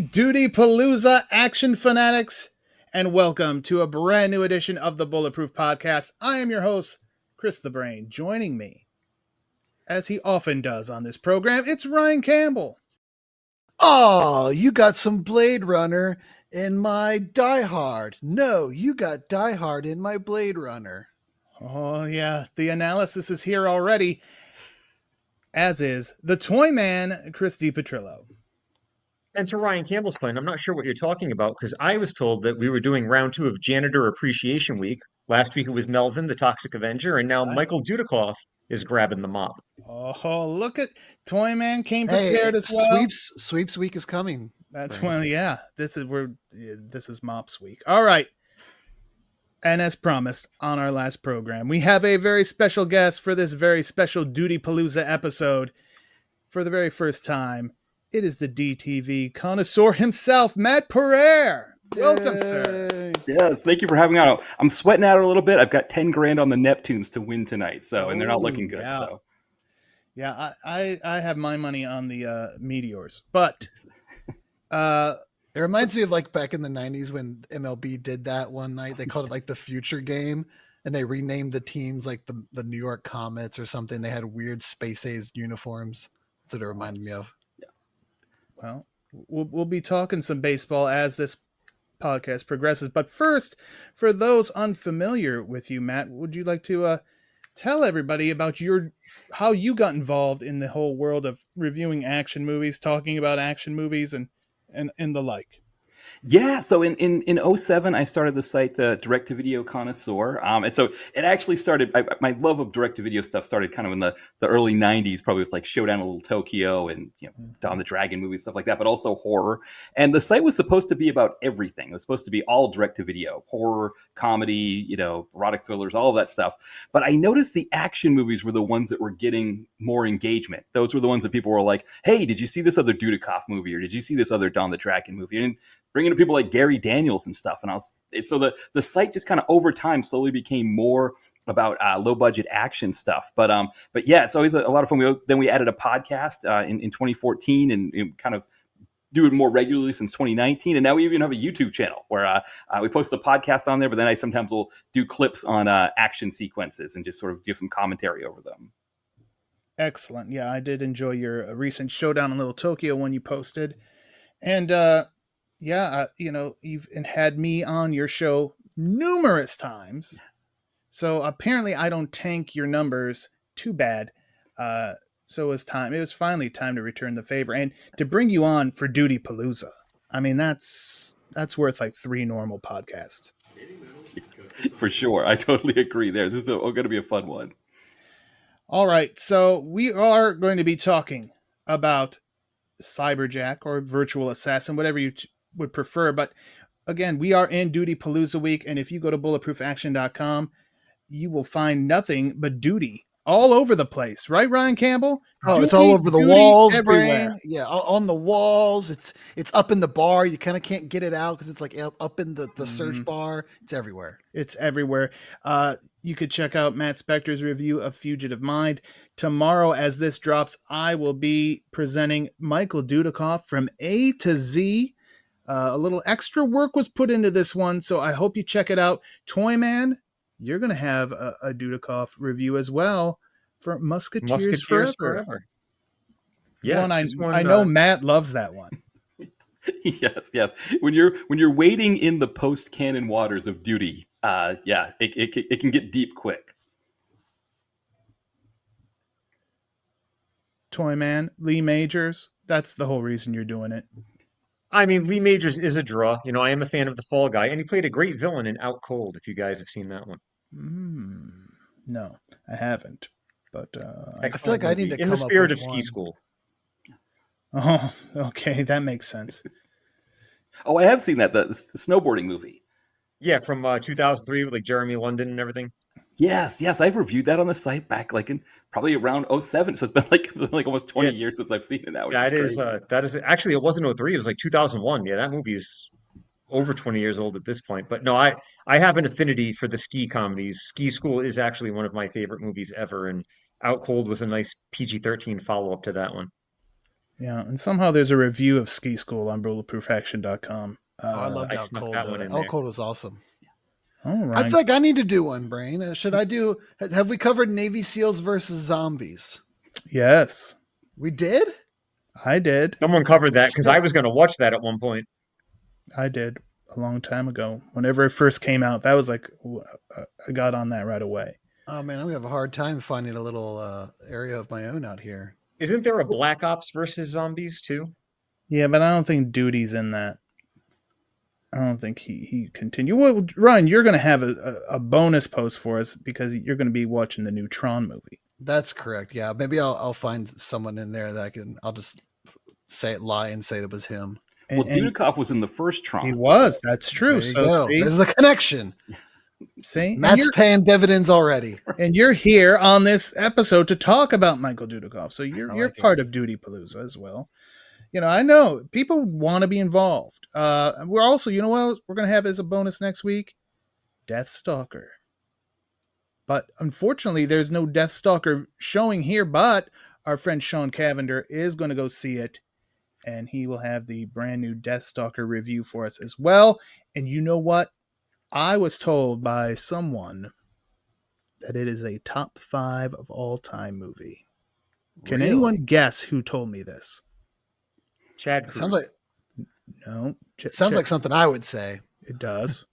Dudipalooza action fanatics, and welcome to a brand new edition of the Bulletproof podcast. I am your host, Chris the Brain. Joining me, as he often does on this program, it's Ryan Campbell. Oh, you got some Blade Runner in my Die Hard. No, you got Die Hard in my Blade Runner. Oh yeah, the analysis is here already, as is the Toyman, Chris DePetrillo. And to Ryan Campbell's point, I'm not sure what you're talking about because I was told that we were doing round 2 of Janitor Appreciation Week. Last week it was Melvin, the Toxic Avenger, and now Michael Dudikoff is grabbing the mop. Oh, look at Toyman came prepared as well. Sweeps week is coming. That's when, yeah. This is Mops Week. All right. And as promised on our last program, we have a very special guest for this very special Dudipalooza episode. For the very first time, it is the DTV connoisseur himself, Matt Poirier. Welcome, sir. Yes, thank you for having me on. I'm sweating out a little bit. I've got 10 grand on the Neptunes to win tonight, and they're not looking good. Yeah. So, yeah, I have my money on the Meteors, but it reminds me of like back in the 90s when MLB did that one night. They called it like the future game, and they renamed the teams like the New York Comets or something. They had weird space-aged uniforms. That's what it reminded me of. Well, we'll be talking some baseball as this podcast progresses. But first, for those unfamiliar with you, Matt, would you like to tell everybody about how you got involved in the whole world of reviewing action movies, talking about action movies, and the like? Yeah, so in 2007, I started the site, the Direct-to-Video Connoisseur. And so it actually started, my love of direct-to-video stuff started kind of in the early 90s, probably with like Showdown in Little Tokyo and Don the Dragon movies, stuff like that, but also horror. And the site was supposed to be about everything. It was supposed to be all direct-to-video, horror, comedy, erotic thrillers, all of that stuff. But I noticed the action movies were the ones that were getting more engagement. Those were the ones that people were like, hey, did you see this other Dudikoff movie? Or did you see this other Don the Dragon movie? And bringing to people like Gary Daniels and stuff. And so the site just kind of over time slowly became more about low budget action stuff. But yeah, it's always a lot of fun. Then we added a podcast in 2014 and kind of do it more regularly since 2019. And now we even have a YouTube channel where we post a podcast on there, but then I sometimes will do clips on action sequences and just sort of give some commentary over them. Excellent. Yeah, I did enjoy your recent Showdown in Little Tokyo one you posted. And you've had me on your show numerous times. So apparently I don't tank your numbers too bad. So it was time. It was finally time to return the favor and to bring you on for Dudipalooza. I mean, that's worth like 3 normal podcasts. For sure. I totally agree there. This is going to be a fun one. All right. So we are going to be talking about CyberJack or Virtual Assassin, whatever you would prefer. But again, we are in Dudipalooza week, and if you go to bulletproofaction.com, you will find nothing but duty all over the place, right, Ryan Campbell? Oh, it's all over the walls, everywhere. Yeah, on the walls. It's up in the bar. You kind of can't get it out because it's like up in the search bar. It's everywhere. It's everywhere. You could check out Matt Spector's review of Fugitive Mind. Tomorrow, as this drops, I will be presenting Michael Dudikoff from A to Z. A little extra work was put into this one, so I hope you check it out. Toyman, you're going to have a Dudikoff review as well for Musketeers Forever. Yeah, I know Matt loves that one. Yes. When you're wading in the post-canon waters of duty, it can get deep quick. Toyman, Lee Majors, that's the whole reason you're doing it. I mean, Lee Majors is a draw. I am a fan of the Fall Guy, and he played a great villain in Out Cold, if you guys have seen that one. No, I haven't. But I feel like I need to come in the spirit of one. Ski School. Oh, okay, that makes sense. Oh, I have seen that, the snowboarding movie. Yeah, from 2003 with like Jeremy London and everything. Yes, I've reviewed that on the site back like in probably around 2007. So it's been like almost 20 years since I've seen it now. Yeah, that is actually, it wasn't 2003, it was like 2001. Yeah, that movie's over 20 years old at this point. But no, I have an affinity for the ski comedies. Ski School is actually one of my favorite movies ever, and Out Cold was a nice PG-13 follow-up to that one. Yeah, and somehow there's a review of Ski School on bulletproofaction.com. I loved I Out snuck Cold. that one in Out there. Cold was awesome. All I right. feel like I need to do one, Brain. Should I do? Have we covered Navy SEALs versus zombies? Yes, We did. I did. Someone covered that because I was going to watch that at one point. I did a long time ago. Whenever it first came out, that was like, I got on that right away. Oh man, I'm gonna have a hard time finding a little area of my own out here. Isn't there a Black Ops versus Zombies too? Yeah, but I don't think Duty's in that. I don't think he continued. Well, Ryan, you're going to have a bonus post for us because you're going to be watching the new Tron movie. That's correct. Yeah, maybe I'll find someone in there that I'll just lie and say it was him. Well, Dudikoff was in the first Tron. He was. That's true. There you go. There's a connection. See, Matt's paying dividends already. And you're here on this episode to talk about Michael Dudikoff. So you're part of Dudipalooza as well. You know, I know people want to be involved. We're also, you know what, we're going to have as a bonus next week, Deathstalker. But unfortunately, there's no Deathstalker showing here, but our friend Sean Cavender is going to go see it, and he will have the brand new Deathstalker review for us as well. And you know what? I was told by someone that it is a top 5 of all time movie. Can anyone guess who told me this? Chad Cruz. Sounds like no. It sounds like something I would say. It does.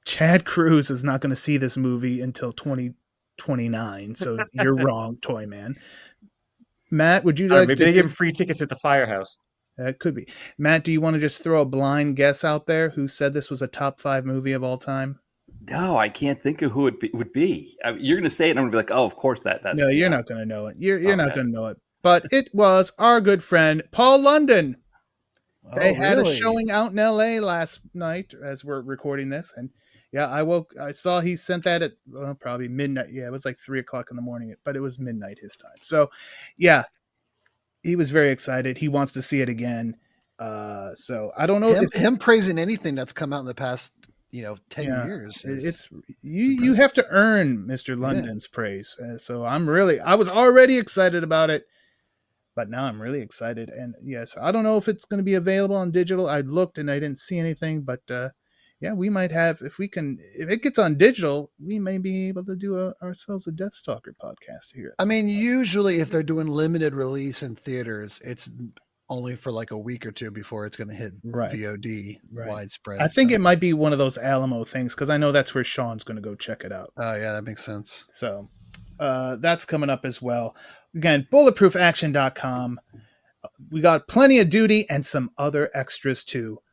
Chad Cruz is not going to see this movie until 2029, so you're wrong, Toyman. Matt, would you like maybe they give him free tickets at the Firehouse? That could be. Matt, do you want to just throw a blind guess out there who said this was a top 5 movie of all time? No, I can't think of who it would be. You're going to say it, and I'm going to be like, "Oh, of course that." No, you're not going to know it. You're not going to know it. But it was our good friend Paul London. They had a showing out in LA last night as we're recording this, and yeah, I saw he sent that at probably midnight. Yeah, it was like 3:00 in the morning, but it was midnight his time. So, yeah, he was very excited. He wants to see it again. So I don't know him praising anything that's come out in the past 10 years. It's you have to earn Mr. London's praise. So I was already excited about it, but now I'm really excited. And yes, I don't know if it's going to be available on digital. I looked and I didn't see anything, but yeah, we might have, if it gets on digital, we may be able to do ourselves a Deathstalker podcast here. I mean, usually if they're doing limited release in theaters, it's only for like a week or two before it's going to hit VOD widespread. I think it might be one of those Alamo things because I know that's where Sean's going to go check it out. Oh yeah, that makes sense. So that's coming up as well. Again, bulletproofaction.com. We got plenty of duty and some other extras too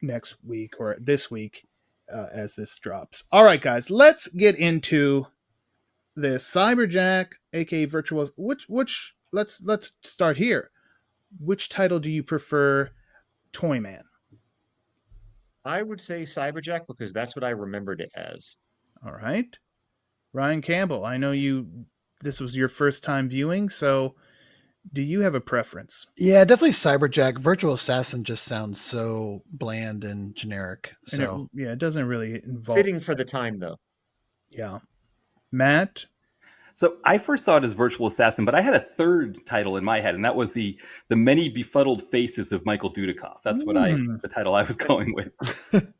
next week or this week as this drops. All right, guys, let's get into this CyberJack, aka Virtual. Which let's start here. Which title do you prefer, Toyman? I would say CyberJack because that's what I remembered it as. All right. Ryan Campbell, I know this was your first time viewing, so do you have a preference? Yeah, definitely CyberJack. Virtual Assassin just sounds so bland and generic. So it doesn't really involve. Fitting for the time, though. Yeah. Matt? So I first saw it as Virtual Assassin, but I had a third title in my head, and that was the Many Befuddled Faces of Michael Dudikoff. That's what the title I was going with.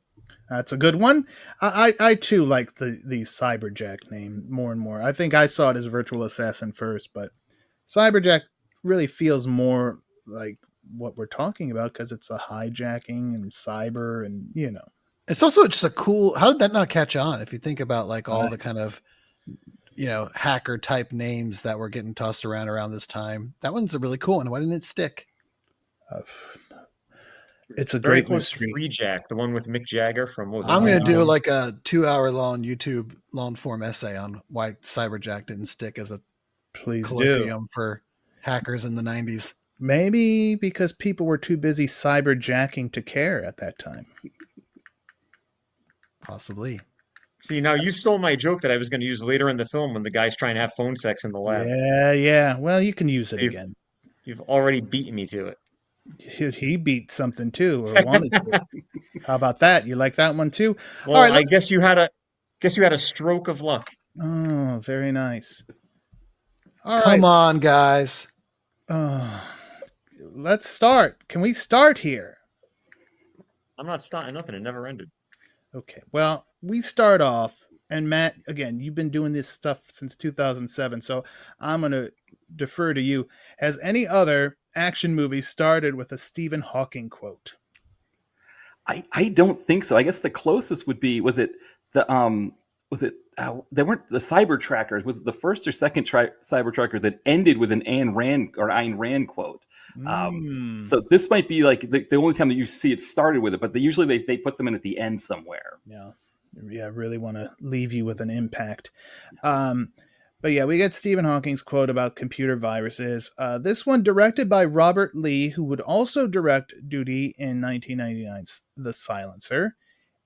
That's a good one. I too like the CyberJack name more and more. I think I saw it as Virtual Assassin first, but CyberJack really feels more like what we're talking about because it's a hijacking and cyber and It's also just a cool. How did that not catch on? If you think about like all the kind of hacker type names that were getting tossed around this time, that one's a really cool one. Why didn't it stick? It's a very great close to mystery. Free Jack, the one with Mick Jagger from what was it? I'm going to do like a 2-hour long YouTube long form essay on why CyberJack didn't stick as a colloquium for hackers in the 90s. Maybe because people were too busy cyberjacking to care at that time. Possibly. See, now you stole my joke that I was going to use later in the film when the guy's trying to have phone sex in the lab. Yeah. Well, you can use it again. You've already beaten me to it. He beat something too, or wanted to. How about that? You like that one too? Well, all right, I guess you had a stroke of luck. Oh, very nice. All Come on, guys. let's start. Can we start here? I'm not starting nothing. It never ended. Okay. Well, we start off, and Matt, again, you've been doing this stuff since 2007, so I'm going to defer to you. Has any other action movie started with a Stephen Hawking quote? I don't think so. I guess the closest would be they weren't the Cyber Trackers. Was it the first or second Cyber Tracker that ended with an Ayn Rand quote? So this might be like the only time that you see it started with it, but usually they put them in at the end somewhere. Yeah, I really want to leave you with an impact. But yeah, we get Stephen Hawking's quote about computer viruses. This one directed by Robert Lee, who would also direct Duty in 1999's The Silencer.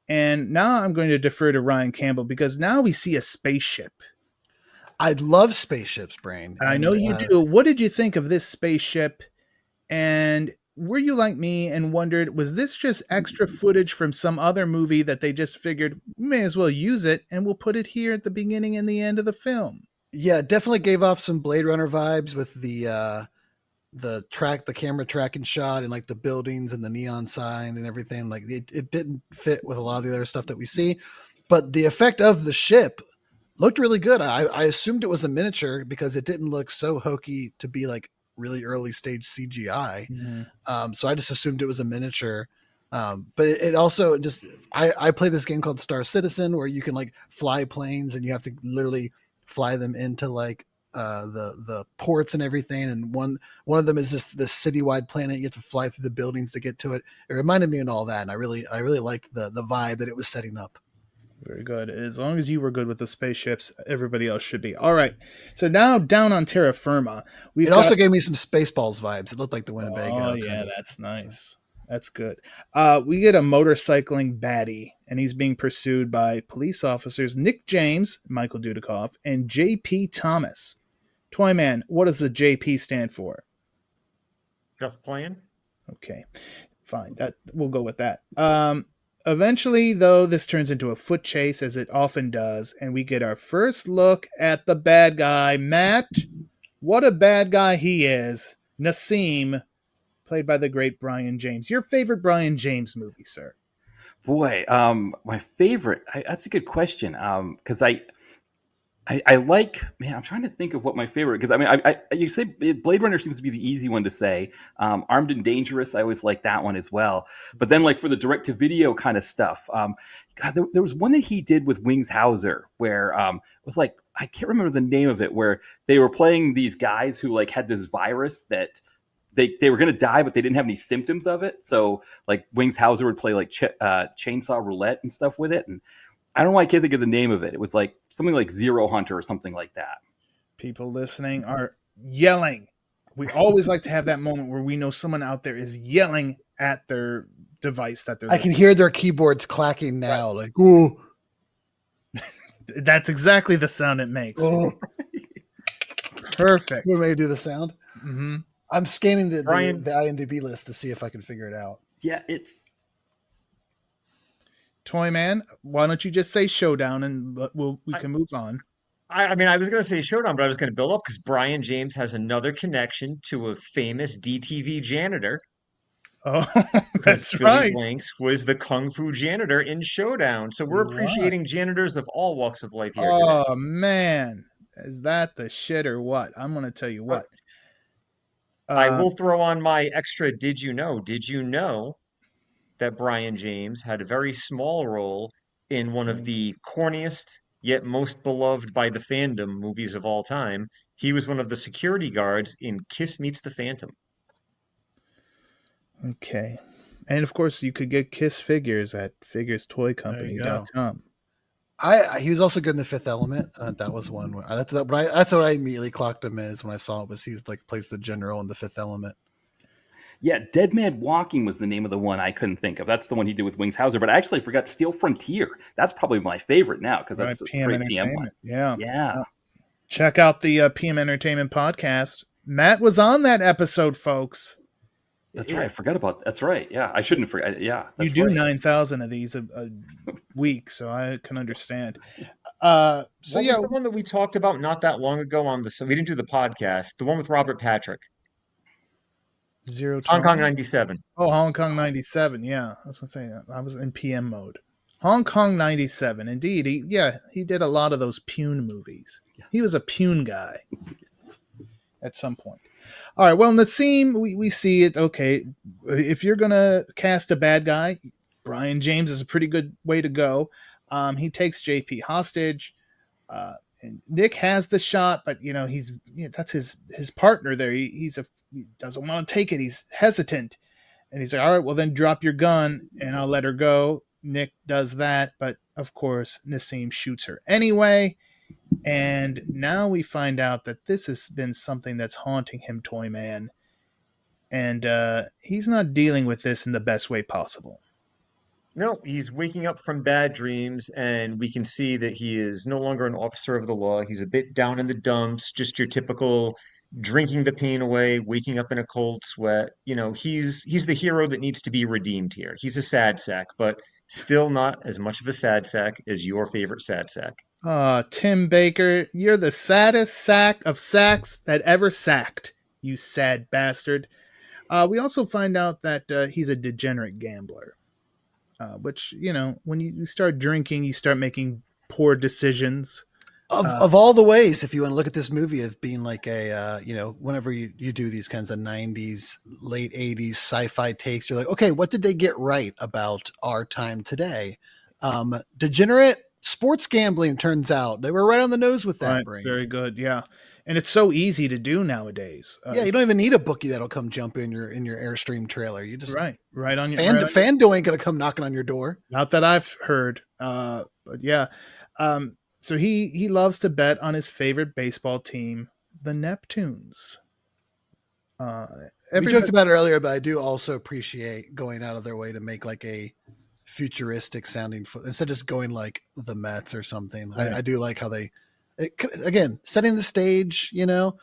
And now I'm going to defer to Ryan Campbell because now we see a spaceship. I love spaceships, Brain. I know you do. What did you think of this spaceship? And were you like me and wondered, was this just extra footage from some other movie that they just figured we may as well use it and we'll put it here at the beginning and the end of the film? Yeah, definitely gave off some Blade Runner vibes with the camera tracking shot and like the buildings and the neon sign and everything. Like it didn't fit with a lot of the other stuff that we see, but the effect of the ship looked really good. I assumed it was a miniature because it didn't look so hokey to be like really early stage CGI. Mm-hmm. So I just assumed it was a miniature. But it also just, I play this game called Star Citizen where you can like fly planes and you have to literally fly them into like the ports and everything, and one of them is just this citywide planet. You have to fly through the buildings to get to it. It reminded me of all that, and I really liked the vibe that it was setting up. Very good. As long as you were good with the spaceships, everybody else should be. All right. So now down on terra firma, also gave me some Spaceballs vibes. It looked like the Winnebago. Oh yeah, that's nice. That's good. We get a motorcycling baddie, and he's being pursued by police officers Nick James, Michael Dudikoff, and J.P. Thomas. Toyman, what does the JP stand for? Just playing. Okay, fine. We'll go with that. Eventually, though, this turns into a foot chase, as it often does, and we get our first look at the bad guy, Matt. What a bad guy he is. Nassim, played by the great Brion James. Your favorite Brion James movie, sir? Boy, my favorite. That's a good question. Because I like, man, I'm trying to think of what my favorite, because I mean, you say Blade Runner seems to be the easy one to say. Armed and Dangerous, I always like that one as well. But then like for the direct to video kind of stuff, God, there was one that he did with Wings Hauser where it was like, I can't remember the name of it, where they were playing these guys who like had this virus that they were going to die, but they didn't have any symptoms of it. So like Wings Hauser would play like chainsaw roulette and stuff with it. And I don't know why I can't think of the name of it. It was like something like Zero Hunter or something like that. People listening are yelling. We always like to have that moment where we know someone out there is yelling at their device that they're. I can hear their keyboards clacking now. Right. Like, ooh. That's exactly the sound it makes. Oh. Perfect. You want me to do the sound? Mm-hmm. I'm scanning the IMDb list to see if I can figure it out. Yeah, it's. Toyman, why don't you just say Showdown and we can move on. I mean, I was going to say Showdown, but I was going to build up because Brion James has another connection to a famous DTV janitor. Oh, that's Billy right. Blanks was the Kung Fu janitor in Showdown. So we're appreciating janitors of all walks of life here today. Oh, man. Is that the shit or what? I'm going to tell you what. I will throw on my extra did you know? Did you know that Brion James had a very small role in one of the corniest yet most beloved by the fandom movies of all time? He was one of the security guards in Kiss Meets the Phantom. Okay. And of course, you could get Kiss figures at figurestoycompany.com. He was also good in The Fifth Element. That was one. That's what I immediately clocked him as when I saw it. Was he's like plays the general in The Fifth Element. Yeah, Dead Man Walking was the name of the one I couldn't think of. That's the one he did with Wings Hauser. But I actually forgot Steel Frontier. That's probably my favorite now because that's a great PM one. Yeah. Check out the PM Entertainment podcast. Matt was on that episode, folks. That's right. I forgot about that. That's right. Yeah, I shouldn't forget. Yeah, you do 9,000 of these a week, so I can understand. So what was the one that we talked about not that long ago on the? So we didn't do the podcast. The one with Robert Patrick. Zero Hong Kong Tolerance? 97. Oh, Hong Kong 97. Yeah, I was going to say, I was in PM mode. Hong Kong 97. Indeed. He did a lot of those Pune movies. He was a Pune guy at some point. All right, well, Nassim, we see it. Okay, if you're going to cast a bad guy, Brion James is a pretty good way to go. He takes JP hostage. And Nick has the shot, but that's his partner there. He doesn't want to take it. He's hesitant. And he's like, all right, well, then drop your gun and I'll let her go. Nick does that. But of course, Nassim shoots her anyway. And now we find out that this has been something that's haunting him, Toyman. And he's not dealing with this in the best way possible. No, he's waking up from bad dreams, and we can see that he is no longer an officer of the law. He's a bit down in the dumps, just your typical drinking the pain away, waking up in a cold sweat. He's the hero that needs to be redeemed here. He's a sad sack, but still not as much of a sad sack as your favorite sad sack. Tim Baker, you're the saddest sack of sacks that ever sacked, you sad bastard. We also find out that he's a degenerate gambler. Which, when you start drinking, you start making poor decisions. Of all the ways, if you want to look at this movie as being like a, whenever you do these kinds of 90s, late 80s sci-fi takes, you're like, okay, what did they get right about our time today? Degenerate sports gambling, turns out. They were right on the nose with that. Right, very good, yeah. And it's so easy to do nowadays. You don't even need a bookie that'll come jump in your Airstream trailer. You just right on your FanDuel ain't gonna come knocking on your door. Not that I've heard, but yeah. So he loves to bet on his favorite baseball team, the Neptunes. We joked about it earlier, but I do also appreciate going out of their way to make like a futuristic sounding instead of just going like the Mets or something. Right. I do like how again, setting the stage, we don't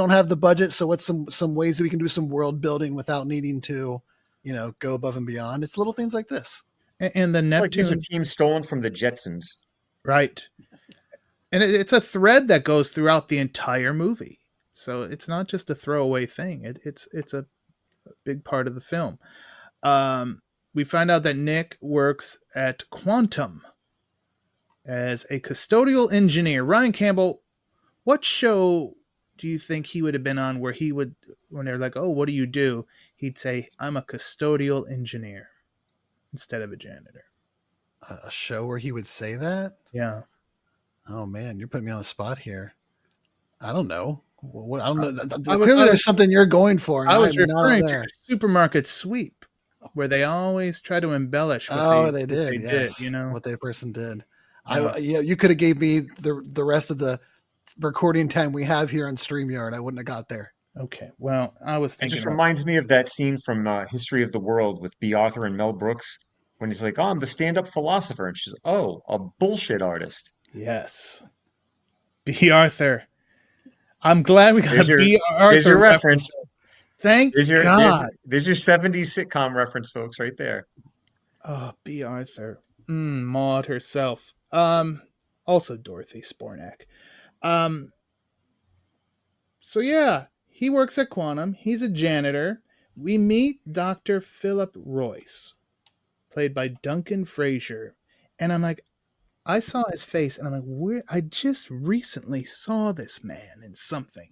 have the budget. So what's some ways that we can do some world building without needing to, go above and beyond? It's little things like this. And the Neptunes, like these are teams stolen from the Jetsons. Right. And it's a thread that goes throughout the entire movie. So it's not just a throwaway thing. It's a big part of the film. We find out that Nick works at Quantum as a custodial engineer. Ryan Campbell, what show do you think he would have been on where he would, when they're like, oh, what do you do? He'd say, I'm a custodial engineer instead of a janitor. A show where he would say that? Yeah. Oh man, you're putting me on the spot here. I don't know. I don't know. Clearly there's something you're going for. I was referring to Supermarket Sweep, where they always try to embellish what they did, what that person did. You could have gave me the rest of the recording time we have here on StreamYard. I wouldn't have got there. Okay, well, I was thinking. It just reminds me of that scene from History of the World with B. Arthur and Mel Brooks when he's like, "Oh, I'm the stand-up philosopher," and she's, "Oh, a bullshit artist." Yes, B. Arthur. I'm glad we got B. Arthur. There's your reference. Thank God. There's your 70s sitcom reference, folks, right there. Oh, B. Arthur. Maud herself. Also Dorothy Spornak. So yeah, he works at Quantum. He's a janitor. We meet Dr. Philip Royce, played by Duncan Fraser. And I'm like, I saw his face and I'm like, I just recently saw this man in something.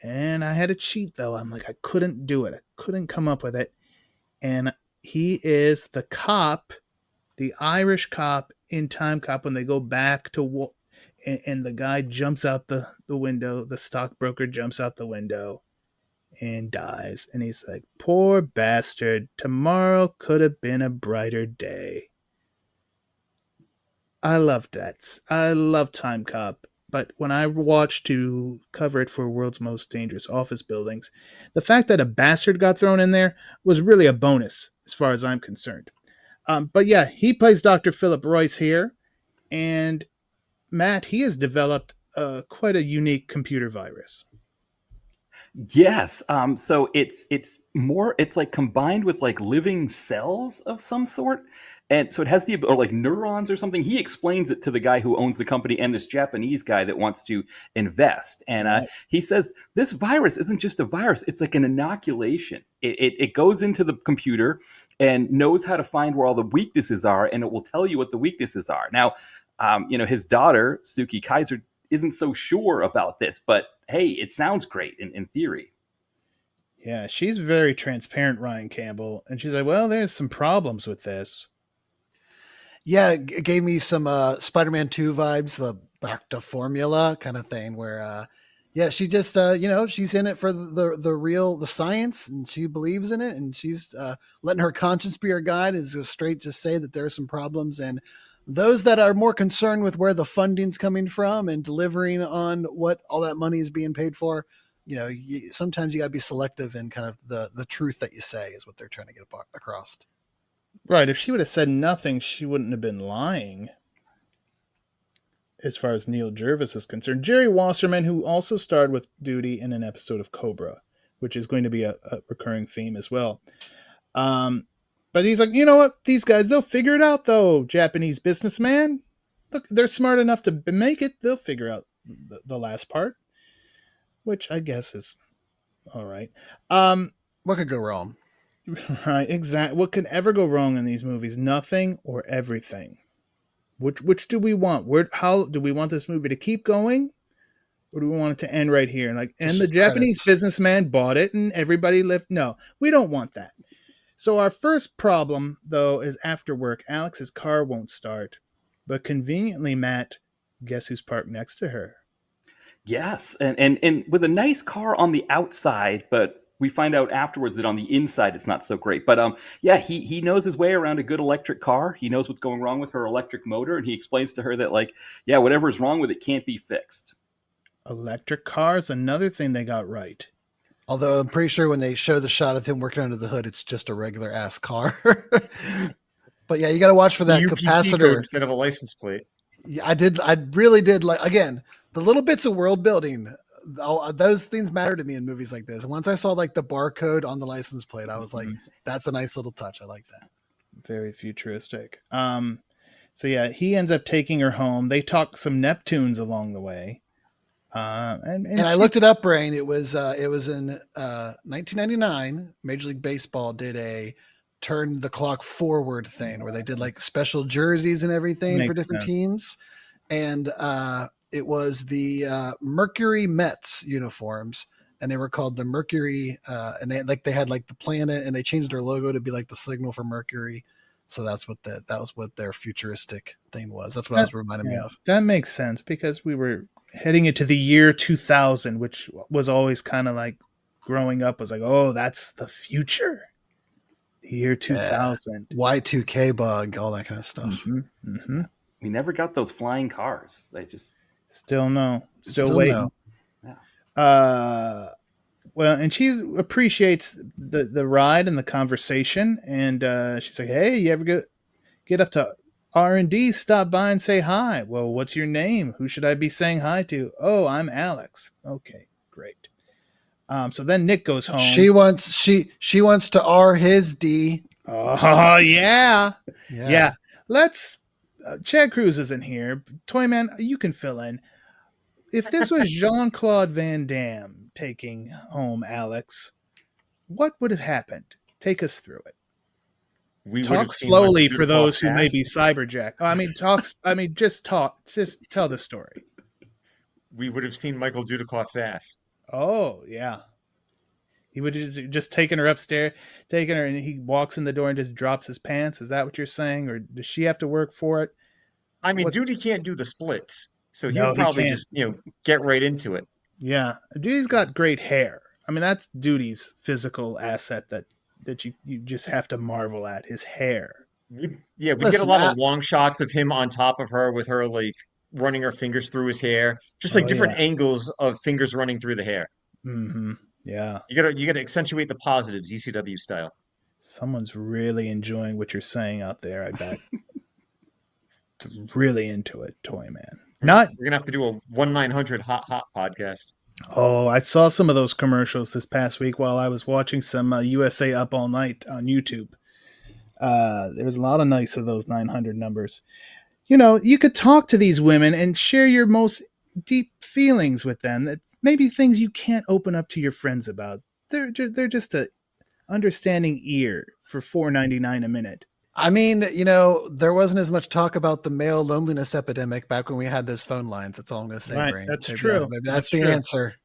And I had to cheat though. I'm like, I couldn't do it. I couldn't come up with it. And he is the cop, the Irish cop in Time Cop when they go back to and the guy jumps out the window. The stockbroker jumps out the window and dies. And he's like, poor bastard. Tomorrow could have been a brighter day. I loved that. I love Time Cop. But when I watched to cover it for World's Most Dangerous Office Buildings, the fact that a bastard got thrown in there was really a bonus as far as I'm concerned. But yeah, he plays Dr. Philip Royce here. And Matt, he has developed quite a unique computer virus. Yes. So it's more, it's like combined with like living cells of some sort. And so it has the, or like neurons or something. He explains it to the guy who owns the company and this Japanese guy that wants to invest. And Right. he says, this virus isn't just a virus, it's like an inoculation. It goes into the computer and knows how to find where all the weaknesses are, and it will tell you what the weaknesses are. Now, his daughter, Suki Kaiser, isn't so sure about this, but hey, it sounds great in theory. Yeah, she's very transparent, Ryan Campbell, and she's like, "Well, there's some problems with this." Yeah, it gave me some Spider-Man 2 vibes, the back to formula kind of thing where yeah, she just she's in it for the science, and she believes in it, and she's letting her conscience be her guide, is just straight to say that there are some problems, and those that are more concerned with where the funding's coming from and delivering on what all that money is being paid for, sometimes you got to be selective in kind of the truth that you say is what they're trying to get across. Right. If she would have said nothing, she wouldn't have been lying. As far as Neil Jervis is concerned, Jerry Wasserman, who also starred with Duty in an episode of Cobra, which is going to be a recurring theme as well. But he's like, you know what? These guys, they'll figure it out, though, Japanese businessman. Look, they're smart enough to make it. They'll figure out the last part, which I guess is all right. What could go wrong? Right, exactly. What could ever go wrong in these movies? Nothing or everything. Which do we want? How do we want this movie to keep going, or do we want it to end right here? And the Japanese businessman bought it, and everybody lived. No, we don't want that. So our first problem, though, is after work. Alex's car won't start, but conveniently, Matt, guess who's parked next to her? Yes, and with a nice car on the outside, but we find out afterwards that on the inside it's not so great. But yeah, he knows his way around a good electric car. He knows what's going wrong with her electric motor, and he explains to her that, like, yeah, whatever's wrong with it can't be fixed. Electric cars, another thing they got right. Although I'm pretty sure when they show the shot of him working under the hood, it's just a regular ass car. But yeah, you got to watch for that capacitor instead of a license plate. I really did like, again, the little bits of world building. Those things matter to me in movies like this. And once I saw like the barcode on the license plate, I was like, that's a nice little touch. I like that. Very futuristic. So yeah, he ends up taking her home. They talk some Neptunes along the way. And I looked it up, Brian. It was in 1999. Major League Baseball did a turn the clock forward thing where they did like special jerseys and everything for different teams. And it was the Mercury Mets uniforms, and they were called the Mercury. And they had like the planet, and they changed their logo to be like the signal for Mercury. So that was what their futuristic thing was. That's what I was reminding me of. That makes sense because we were heading into the year 2000, which was always kind of like growing up was like, oh, that's the future. The year 2000. Y2K bug, all that kind of stuff. Mm-hmm. Mm-hmm. We never got those flying cars. They just still waiting. No. Yeah. Well, and she appreciates the ride and the conversation, and she's like, hey, you ever get up to R&D, stop by and say hi. Well, what's your name? Who should I be saying hi to? Oh, I'm Alex. Okay, great. So then Nick goes home. She wants to R his D. Oh, yeah. Let's Chad Cruz isn't here. Toyman, you can fill in. If this was Jean-Claude Van Damme taking home Alex, what would have happened? Take us through it. We talk slowly for those who may be CyberJack. Just tell the story. We would have seen Michael Dudikoff's ass. Oh, yeah. He would have just taken her upstairs, and he walks in the door and just drops his pants. Is that what you're saying? Or does she have to work for it? I mean, Duty can't do the splits, so he'll probably just, get right into it. Yeah. Duty's got great hair. I mean, that's Duty's physical asset that you just have to marvel at, his hair. We get a lot of long shots of him on top of her with her like running her fingers through his hair, just like different angles of fingers running through the hair. Mm-hmm. Yeah. You gotta accentuate the positives, ECW style. Someone's really enjoying what you're saying out there, I bet. Really into it, Toyman. We're gonna have to do a 1-900 hot podcast. Oh, I saw some of those commercials this past week while I was watching some USA Up All Night on YouTube. There was a lot of nice of those 900 numbers. You know, you could talk to these women and share your most deep feelings with them. That maybe things you can't open up to your friends about. They're just a understanding ear for $4.99 a minute. I mean, there wasn't as much talk about the male loneliness epidemic back when we had those phone lines. That's all I'm going to say, Right, Brian. that's Maybe true. Maybe That's that's the true. answer.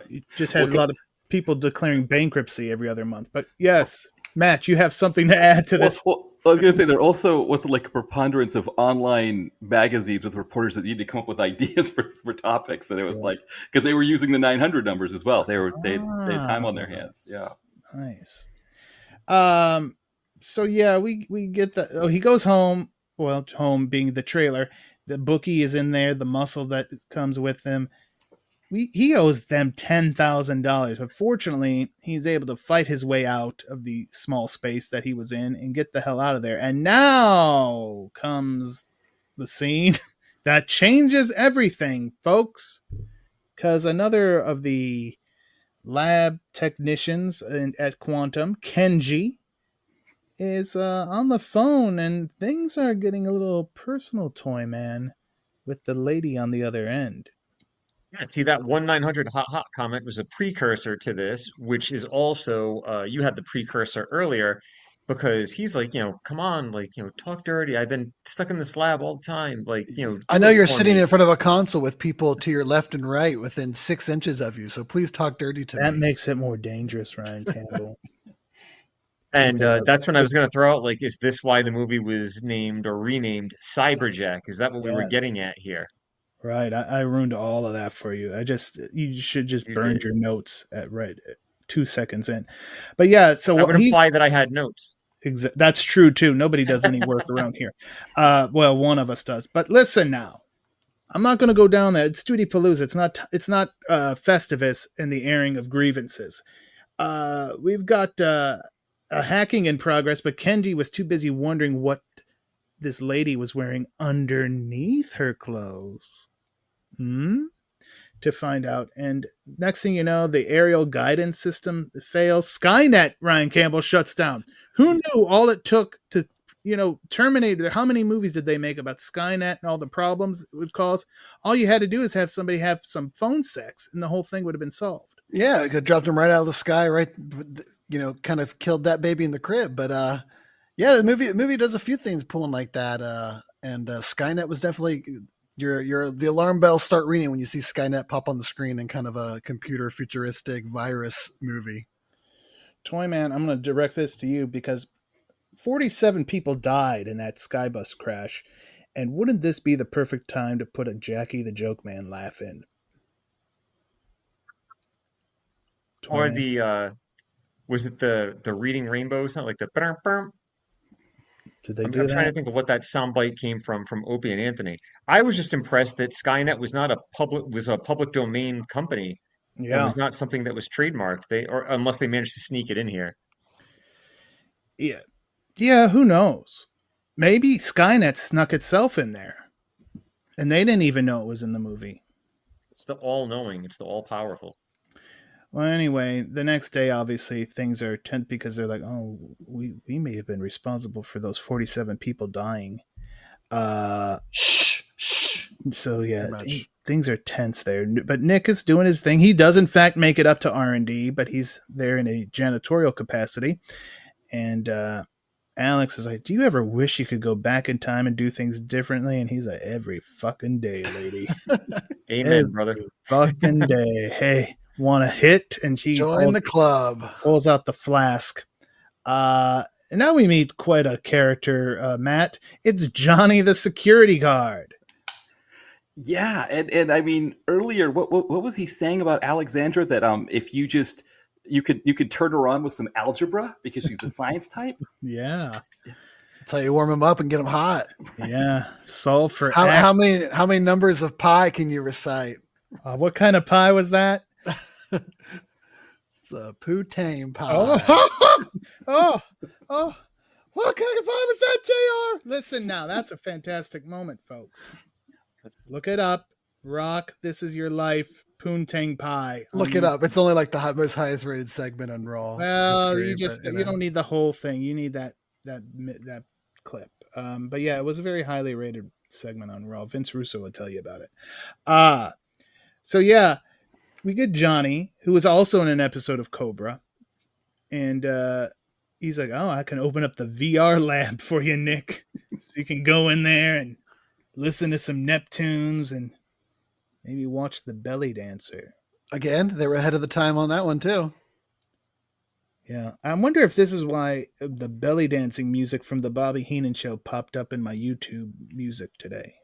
You just had a lot of people declaring bankruptcy every other month. But yes, Matt, you have something to add to this. Well, I was going to say there also was like a preponderance of online magazines with reporters that needed to come up with ideas for topics, and it was like because they were using the 900 numbers as well. They had time on their hands. Yeah, nice. So yeah, we get the. Oh, he goes home. Well, home being the trailer. The bookie is in there. The muscle that comes with him. He owes them $10,000, but fortunately, he's able to fight his way out of the small space that he was in and get the hell out of there. And now comes the scene that changes everything, folks. Because another of the lab technicians at Quantum, Kenji, is on the phone, and things are getting a little personal, Toyman, with the lady on the other end. Yeah, see that 1-900 hot hot comment was a precursor to this, which is also you had the precursor earlier because he's like, come on, like, talk dirty. I've been stuck in this lab all the time. Like, I do know it you're for sitting me. in front of a console with people to your left and right within 6 inches of you, so please talk dirty to That me. makes it more dangerous, Ryan Campbell. And that's when I was going to throw out, like, is this why the movie was named or renamed CyberJack? Is that what we were Yes. getting at here? Right. I ruined all of that for you. You should just You burn did. your notes at 2 seconds in. But yeah, so That would he's imply that I had notes. that's true too. Nobody does any work around here. Well, one of us does. But listen now. I'm not going to go down there. It's Dudipalooza. It's not Festivus and the airing of grievances. We've got a hacking in progress, but Kenji was too busy wondering what this lady was wearing underneath her clothes. To find out. And next thing you know, the aerial guidance system fails. Skynet, Ryan Campbell, shuts down. Who knew all it took to, Terminator? How many movies did they make about Skynet and all the problems it would cause? All you had to do is have somebody have some phone sex, and the whole thing would have been solved. Yeah, it could have dropped him right out of the sky, right? Kind of killed that baby in the crib. But yeah, the movie does a few things pulling like that. And Skynet was definitely the alarm bells start ringing when you see Skynet pop on the screen in kind of a computer futuristic virus movie. Toyman, I'm going to direct this to you because 47 people died in that Skybus crash. And wouldn't this be the perfect time to put a Jackie the Joke Man laugh in? Or was it the Reading Rainbow sound like the burm? Did they I'm do trying to that? think of what that soundbite came from Opie and Anthony. I was just impressed that Skynet was not a public domain company and Yeah. was not something that was trademarked. Or unless they managed to sneak it in here. Yeah. Yeah, who knows? Maybe Skynet snuck itself in there. And they didn't even know it was in the movie. It's the all-knowing. It's the all-powerful. Well, anyway, the next day, obviously, things are tense because they're like, oh, we may have been responsible for those 47 people dying. Shh. So, yeah, things are tense there. But Nick is doing his thing. He does, in fact, make it up to R&D, but he's there in a janitorial capacity. And Alex is like, do you ever wish you could go back in time and do things differently? And he's like, every fucking day, lady. Amen, every brother. Fucking day. Hey, want to hit? And she join the club. Pulls out the flask. And now we meet quite a character, Matt. It's Johnny the security guard. Yeah, and I mean earlier, what was he saying about Alexandra? That if you could turn her on with some algebra because she's a science type. Yeah, that's how you warm them up and get them hot. Yeah, solve for how many numbers of pi can you recite? What kind of pie was that? It's a poutine pie. Oh, what kind of pie was that, JR? Listen now, that's a fantastic moment, folks. Look it up. Rock, this is your life. Poontang Pie. Look it up. It's only like the most highest rated segment on Raw. Well, history, you don't need the whole thing. You need that clip. But yeah, it was a very highly rated segment on Raw. Vince Russo will tell you about it. So yeah, we get Johnny, who was also in an episode of Cobra, and he's like, "Oh, I can open up the VR lab for you, Nick, so you can go in there and listen to some Neptunes and maybe watch the belly dancer." Again, they were ahead of the time on that one too. Yeah, I wonder if this is why the belly dancing music from the Bobby Heenan show popped up in my YouTube music today.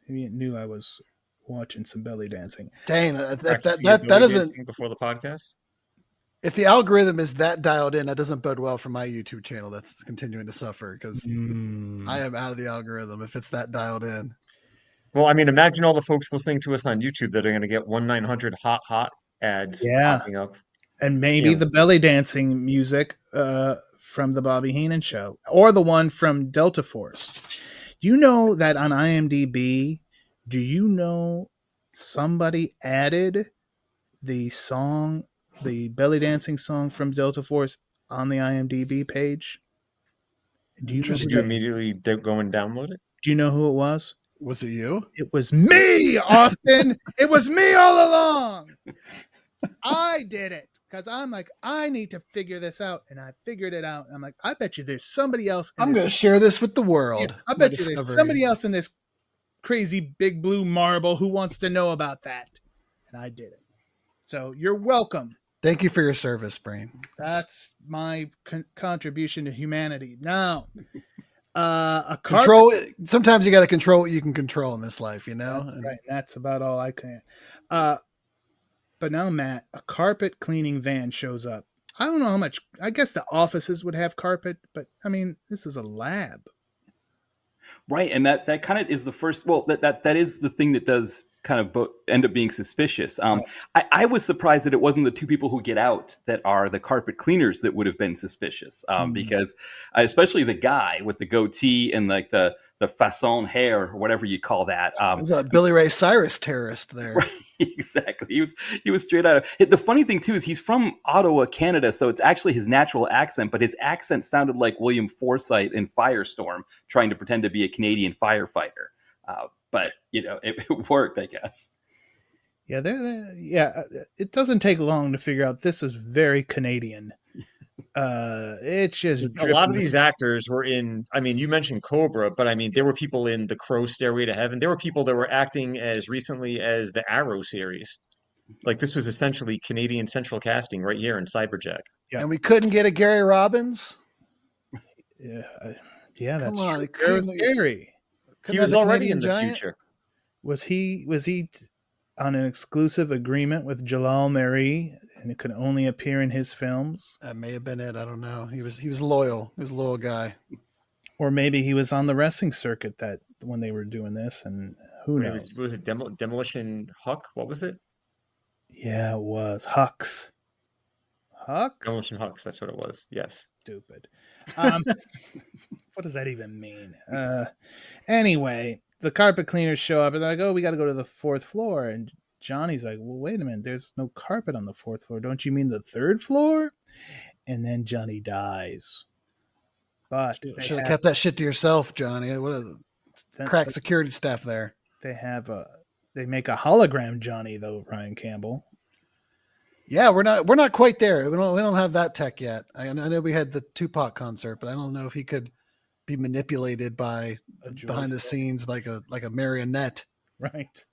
Maybe it knew I was watching some belly dancing. Dang, that doesn't before the podcast. If the algorithm is that dialed in, that doesn't bode well for my YouTube channel. That's continuing to suffer because I am out of the algorithm if it's that dialed in. Well, I mean, imagine all the folks listening to us on YouTube that are going to get 1-900 hot ads popping up. And maybe the belly dancing music from the Bobby Heenan show or the one from Delta Force. You know that on IMDb, do you know somebody added the song, the belly dancing song from Delta Force on the IMDb page? Did you immediately go and download it? Do you know who it was? Was it you? It was me, Austin. It was me all along. I did it because I'm like, I need to figure this out. And I figured it out. I'm like, I bet you there's somebody else. I'm going to share this with the world. Yeah, I bet you there's somebody else in this crazy big blue marble who wants to know about that. And I did it. So you're welcome. Thank you for your service, Brain. That's my contribution to humanity. Now, control. Sometimes you got to control what you can control in this life, you know? That's right. That's about all I can. But now, Matt, a carpet cleaning van shows up. I don't know how much. I guess the offices would have carpet, but I mean, this is a lab. Right. And that kind of is the first. Well, that is the thing that does kind of end up being suspicious. I was surprised that it wasn't the two people who get out that are the carpet cleaners that would have been suspicious, because especially the guy with the goatee and like the façon hair or whatever you call that. There's a Billy Ray Cyrus terrorist there. Right, exactly. He was straight out of. The funny thing too is he's from Ottawa, Canada, so it's actually his natural accent, but his accent sounded like William Forsythe in Firestorm trying to pretend to be a Canadian firefighter. But it worked, I guess. Yeah, it doesn't take long to figure out this is very Canadian. It's just a lot of these actors were in. I mean, you mentioned Cobra, but I mean, there were people in The Crow, Stairway to Heaven. There were people that were acting as recently as the Arrow series. Like this was essentially Canadian central casting right here in CyberJack. Yeah. And we couldn't get a Gary Robbins. Yeah, that's Come on, true. It was scary. He was already in the future. Was he on an exclusive agreement with Jalal Mary and it could only appear in his films? That may have been it. I don't know. He was loyal. He was a loyal guy. Or maybe he was on the wrestling circuit that when they were doing this, and who knows? Was it Demolition Huck? What was it? Yeah, it was Hux. Demolition Hucks. That's what it was. Yes. Stupid. What does that even mean? Anyway, the carpet cleaners show up and they're like, "Oh, we got to go to the 4th floor." And Johnny's like, "Well, wait a minute. There's no carpet on the 4th floor. Don't you mean the 3rd floor?" And then Johnny dies. But should have kept that shit to yourself, Johnny. What are the crack security staff there? They make a hologram Johnny though, Ryan Campbell. Yeah, we're not quite there. We don't have that tech yet. I know we had the Tupac concert, but I don't know if he could be manipulated by behind the scenes like a marionette. Right.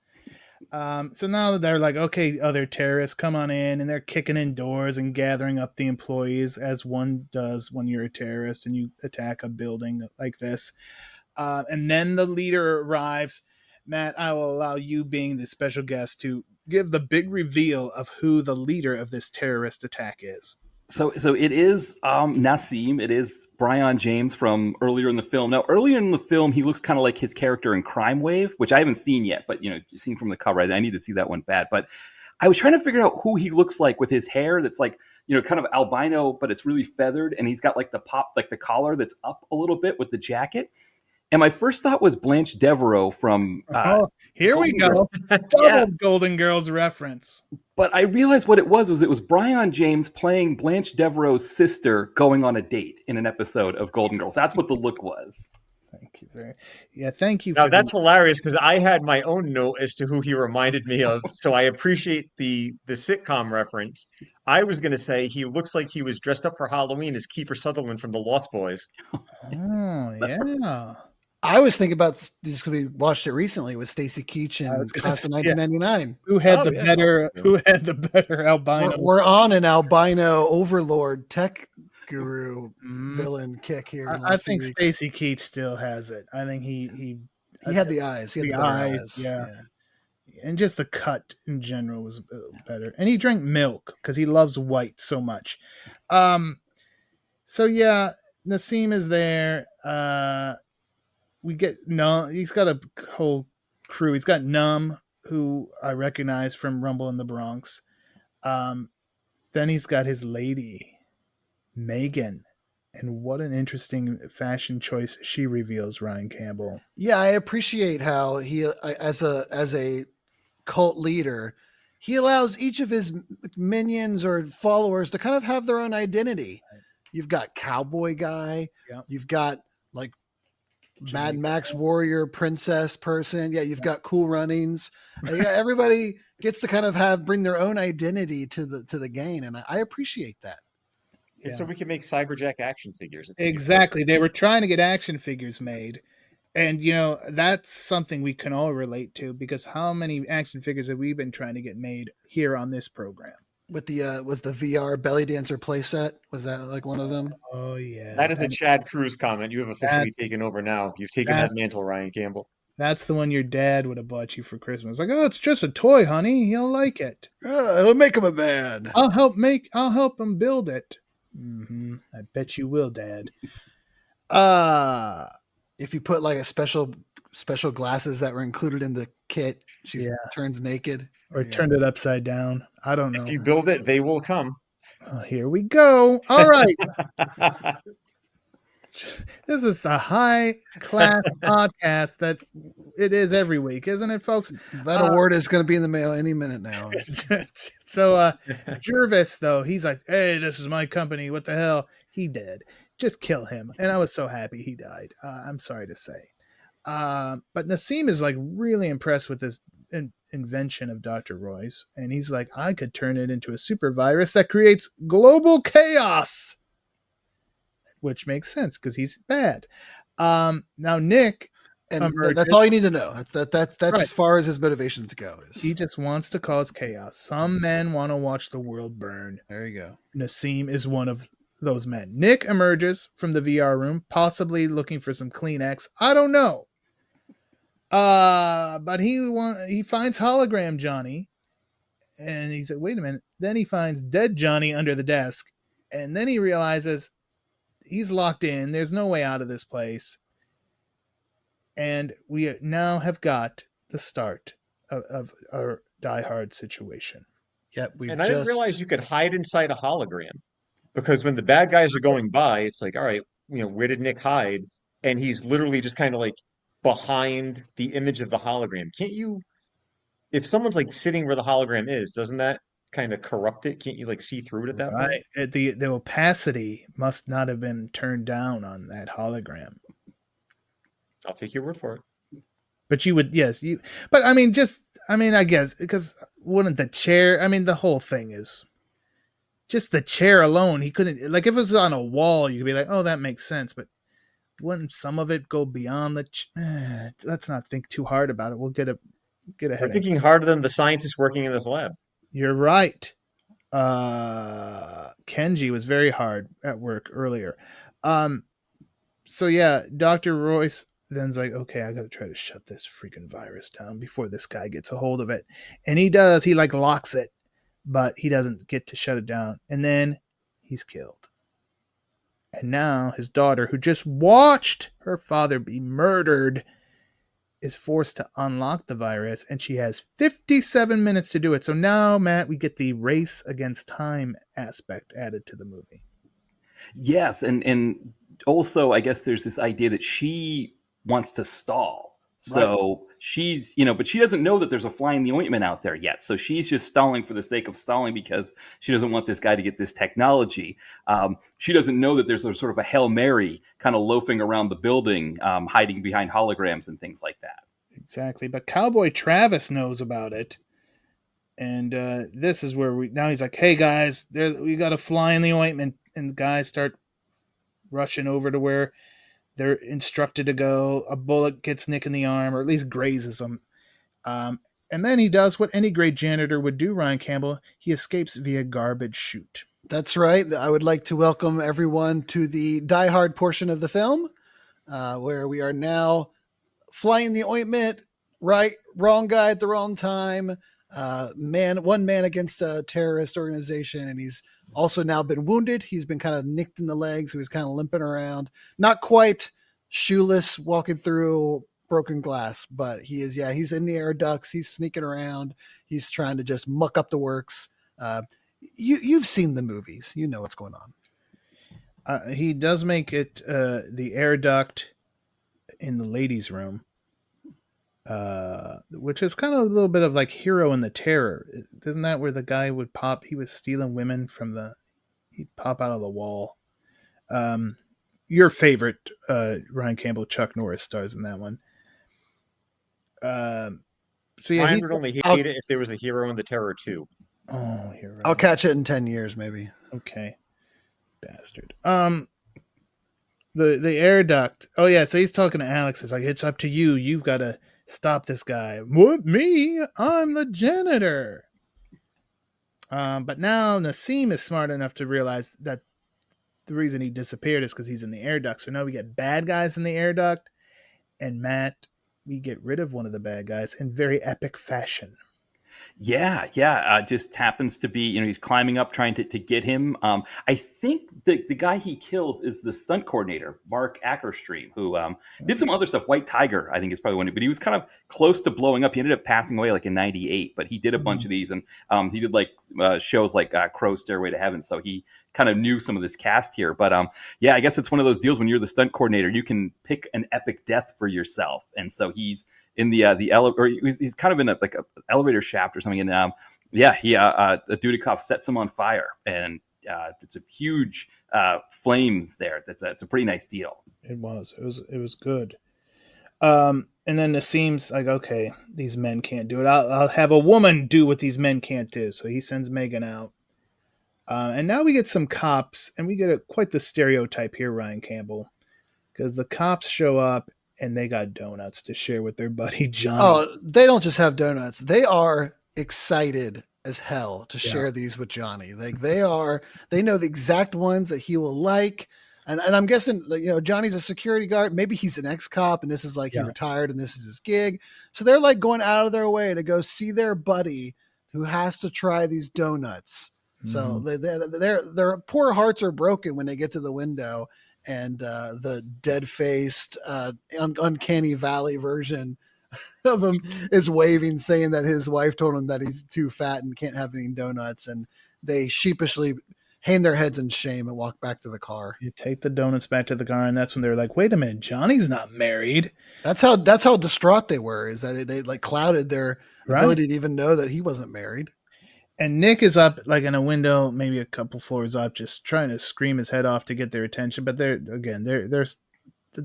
So now they're like, okay, other terrorists, come on in, and they're kicking in doors and gathering up the employees as one does when you're a terrorist and you attack a building like this. And then the leader arrives. Matt, I will allow you, being the special guest, to give the big reveal of who the leader of this terrorist attack is. So it is Nassim. It is Brion James from earlier in the film. Now, earlier in the film, he looks kind of like his character in Crime Wave, which I haven't seen yet, but seen from the cover. I need to see that one bad. But I was trying to figure out who he looks like with his hair that's like, kind of albino, but it's really feathered, and he's got like the collar that's up a little bit with the jacket. And my first thought was Blanche Devereaux from here we Golden go. Girls. Double Yeah. Golden Girls reference. But I realized what it was Brion James playing Blanche Devereaux's sister going on a date in an episode of Golden Girls. That's what the look was. Thank you thank you Now for that's hilarious because I had my own note as to who he reminded me of. So I appreciate the sitcom reference. I was going to say he looks like he was dressed up for Halloween as Kiefer Sutherland from The Lost Boys. Oh, yeah. I was thinking about just because we watched it recently with Stacy Keach and Class of 1999. Who had the better albino? We're on an albino overlord tech guru villain kick here. I think Stacy Keach still has it. I think he had the eyes. He had the eyes. Yeah. And just the cut in general was better. And he drank milk because he loves white so much. So yeah, Nassim is there. We get he's got a whole crew. He's got Numb, who I recognize from Rumble in the Bronx. Then he's got his lady, Megan. And what an interesting fashion choice she reveals, Ryan Campbell. Yeah, I appreciate how he, as a cult leader, he allows each of his minions or followers to kind of have their own identity. Right. You've got Cowboy Guy. Yep. You've got like Mad Max Warrior Princess person. Yeah, you've got Cool Runnings. Yeah, everybody gets to kind of bring their own identity to the game, and I appreciate that. Yeah. So we can make CyberJack action figures. Exactly. They were trying to get action figures made. And, that's something we can all relate to because how many action figures have we been trying to get made here on this program? With was the VR belly dancer playset? Was that like one of them? Oh, yeah. That is a Chad Cruz comment. You have officially taken over now. You've taken that mantle, Ryan Campbell. That's the one your dad would have bought you for Christmas. Like, oh, it's just a toy, honey. He'll like it. It'll make him a man. I'll help him build it. Mm-hmm. I bet you will, Dad. If you put like a special glasses that were included in the kit, she turns naked. Or turned it upside down. I don't know. If you build it, they will come. Oh, here we go. All right. This is the high class podcast that it is every week, isn't it, folks? That award is going to be in the mail any minute now. So Jervis, though, he's like, hey, this is my company. What the hell? He did. Just kill him. And I was so happy he died. I'm sorry to say. But Nassim is like really impressed with this invention of Dr. Roy's. And he's like, I could turn it into a super virus that creates global chaos. Which makes sense because he's bad. Now Nick, and that's all you need to know. That's right. As far as his motivations go. He just wants to cause chaos. Some men want to watch the world burn. There you go. Nassim is one of those men. Nick emerges from the VR room, possibly looking for some Kleenex. I don't know. But he finds hologram Johnny, and he's like, wait a minute. Then he finds dead Johnny under the desk, and then he realizes he's locked in. There's no way out of this place. And we now have got the start of our Die Hard situation. Yep. I didn't realize you could hide inside a hologram because when the bad guys are going by, it's like, all right, where did Nick hide? And he's literally just kind of like behind the image of the hologram. Can't you, if someone's like sitting where the hologram is, doesn't that kind of corrupt it? Can't you like see through it at that point? The opacity must not have been turned down on that hologram. I'll take your word for it. But you would, yes, but I guess because wouldn't the chair? The whole thing is just the chair alone. He couldn't, like, if it was on a wall, you could be like, oh, that makes sense. But wouldn't some of it go beyond let's not think too hard about it. We'll get ahead. We're thinking harder than the scientists working in this lab. You're right. Kenji was very hard at work earlier. So yeah, Dr. Royce then's like, okay, I gotta try to shut this freaking virus down before this guy gets a hold of it. And he does. He like locks it, but he doesn't get to shut it down. And then he's killed. And now his daughter, who just watched her father be murdered, is forced to unlock the virus, and she has 57 minutes to do it. So now, Matt, we get the race against time aspect added to the movie. Yes, and also I guess there's this idea that she wants to stall. So she's, but she doesn't know that there's a fly in the ointment out there yet. So she's just stalling for the sake of stalling because she doesn't want this guy to get this technology. She doesn't know that there's a sort of a Hail Mary kind of loafing around the building, hiding behind holograms and things like that. Exactly. But Cowboy Travis knows about it. And this is where now he's like, hey guys, we got a fly in the ointment. And the guys start rushing over to where they're instructed to go. A bullet gets Nick in the arm, or at least grazes him. And then he does what any great janitor would do, Ryan Campbell. He escapes via garbage chute. That's right. I would like to welcome everyone to the Die Hard portion of the film, where we are now flying the ointment, wrong guy at the wrong time. One man against a terrorist organization, and he's also now been wounded. He's been kind of nicked in the legs, so he's kind of limping around, not quite shoeless, walking through broken glass, but he's in the air ducts. He's sneaking around. He's trying to just muck up the works. You've seen the movies, you know what's going on. He does make it the air duct in the ladies' room. Which is kind of a little bit of like Hero in the Terror. Isn't that where the guy would pop? He was stealing women he'd pop out of the wall. Your favorite, Ryan Campbell, Chuck Norris stars in that one. So yeah, I would only hate it if there was a Hero in the Terror 2. Oh, Hero. I'll catch it in 10 years, maybe. Okay. Bastard. The air duct. Oh yeah, so he's talking to Alex. It's like, it's up to you. You've got to stop this guy. What, me? I'm the janitor. But now Nassim is smart enough to realize that the reason he disappeared is because he's in the air duct. So now we get bad guys in the air duct, and Matt, we get rid of one of the bad guys in very epic fashion. Yeah. Just happens to be, he's climbing up trying to get him. I think the guy he kills is the stunt coordinator, Mark Ackerstream, who did some other stuff. White Tiger, I think, is probably one, but he was kind of close to blowing up. He ended up passing away like in '98, but he did a bunch of these, and he did like shows like Crow Stairway to Heaven. So he kind of knew some of this cast here. But I guess it's one of those deals when you're the stunt coordinator, you can pick an epic death for yourself, and so he's in the elevator, he's kind of in a elevator shaft or something, and the Dudikoff sets him on fire, and it's a huge flames there. It's a pretty nice deal. It was good. And then Nassim's like, okay, these men can't do it. I'll have a woman do what these men can't do. So he sends Megan out. And now we get some cops, and we get quite the stereotype here, Ryan Campbell, because the cops show up and they got donuts to share with their buddy Johnny. Oh, they don't just have donuts. They are excited as hell to share these with Johnny. Like they know the exact ones that he will like. And I'm guessing, Johnny's a security guard. Maybe he's an ex-cop and this is like he retired and this is his gig. So they're like going out of their way to go see their buddy who has to try these donuts. So their poor hearts are broken when they get to the window, and the dead-faced, uncanny valley version of him is waving, saying that his wife told him that he's too fat and can't have any donuts, and they sheepishly hang their heads in shame and walk back to the car. You take the donuts back to the car, and that's when they're like, wait a minute, Johnny's not married. That's how distraught they were, is that they like clouded their ability to even know that he wasn't married. And Nick is up like in a window, maybe a couple floors up, just trying to scream his head off to get their attention. But they're the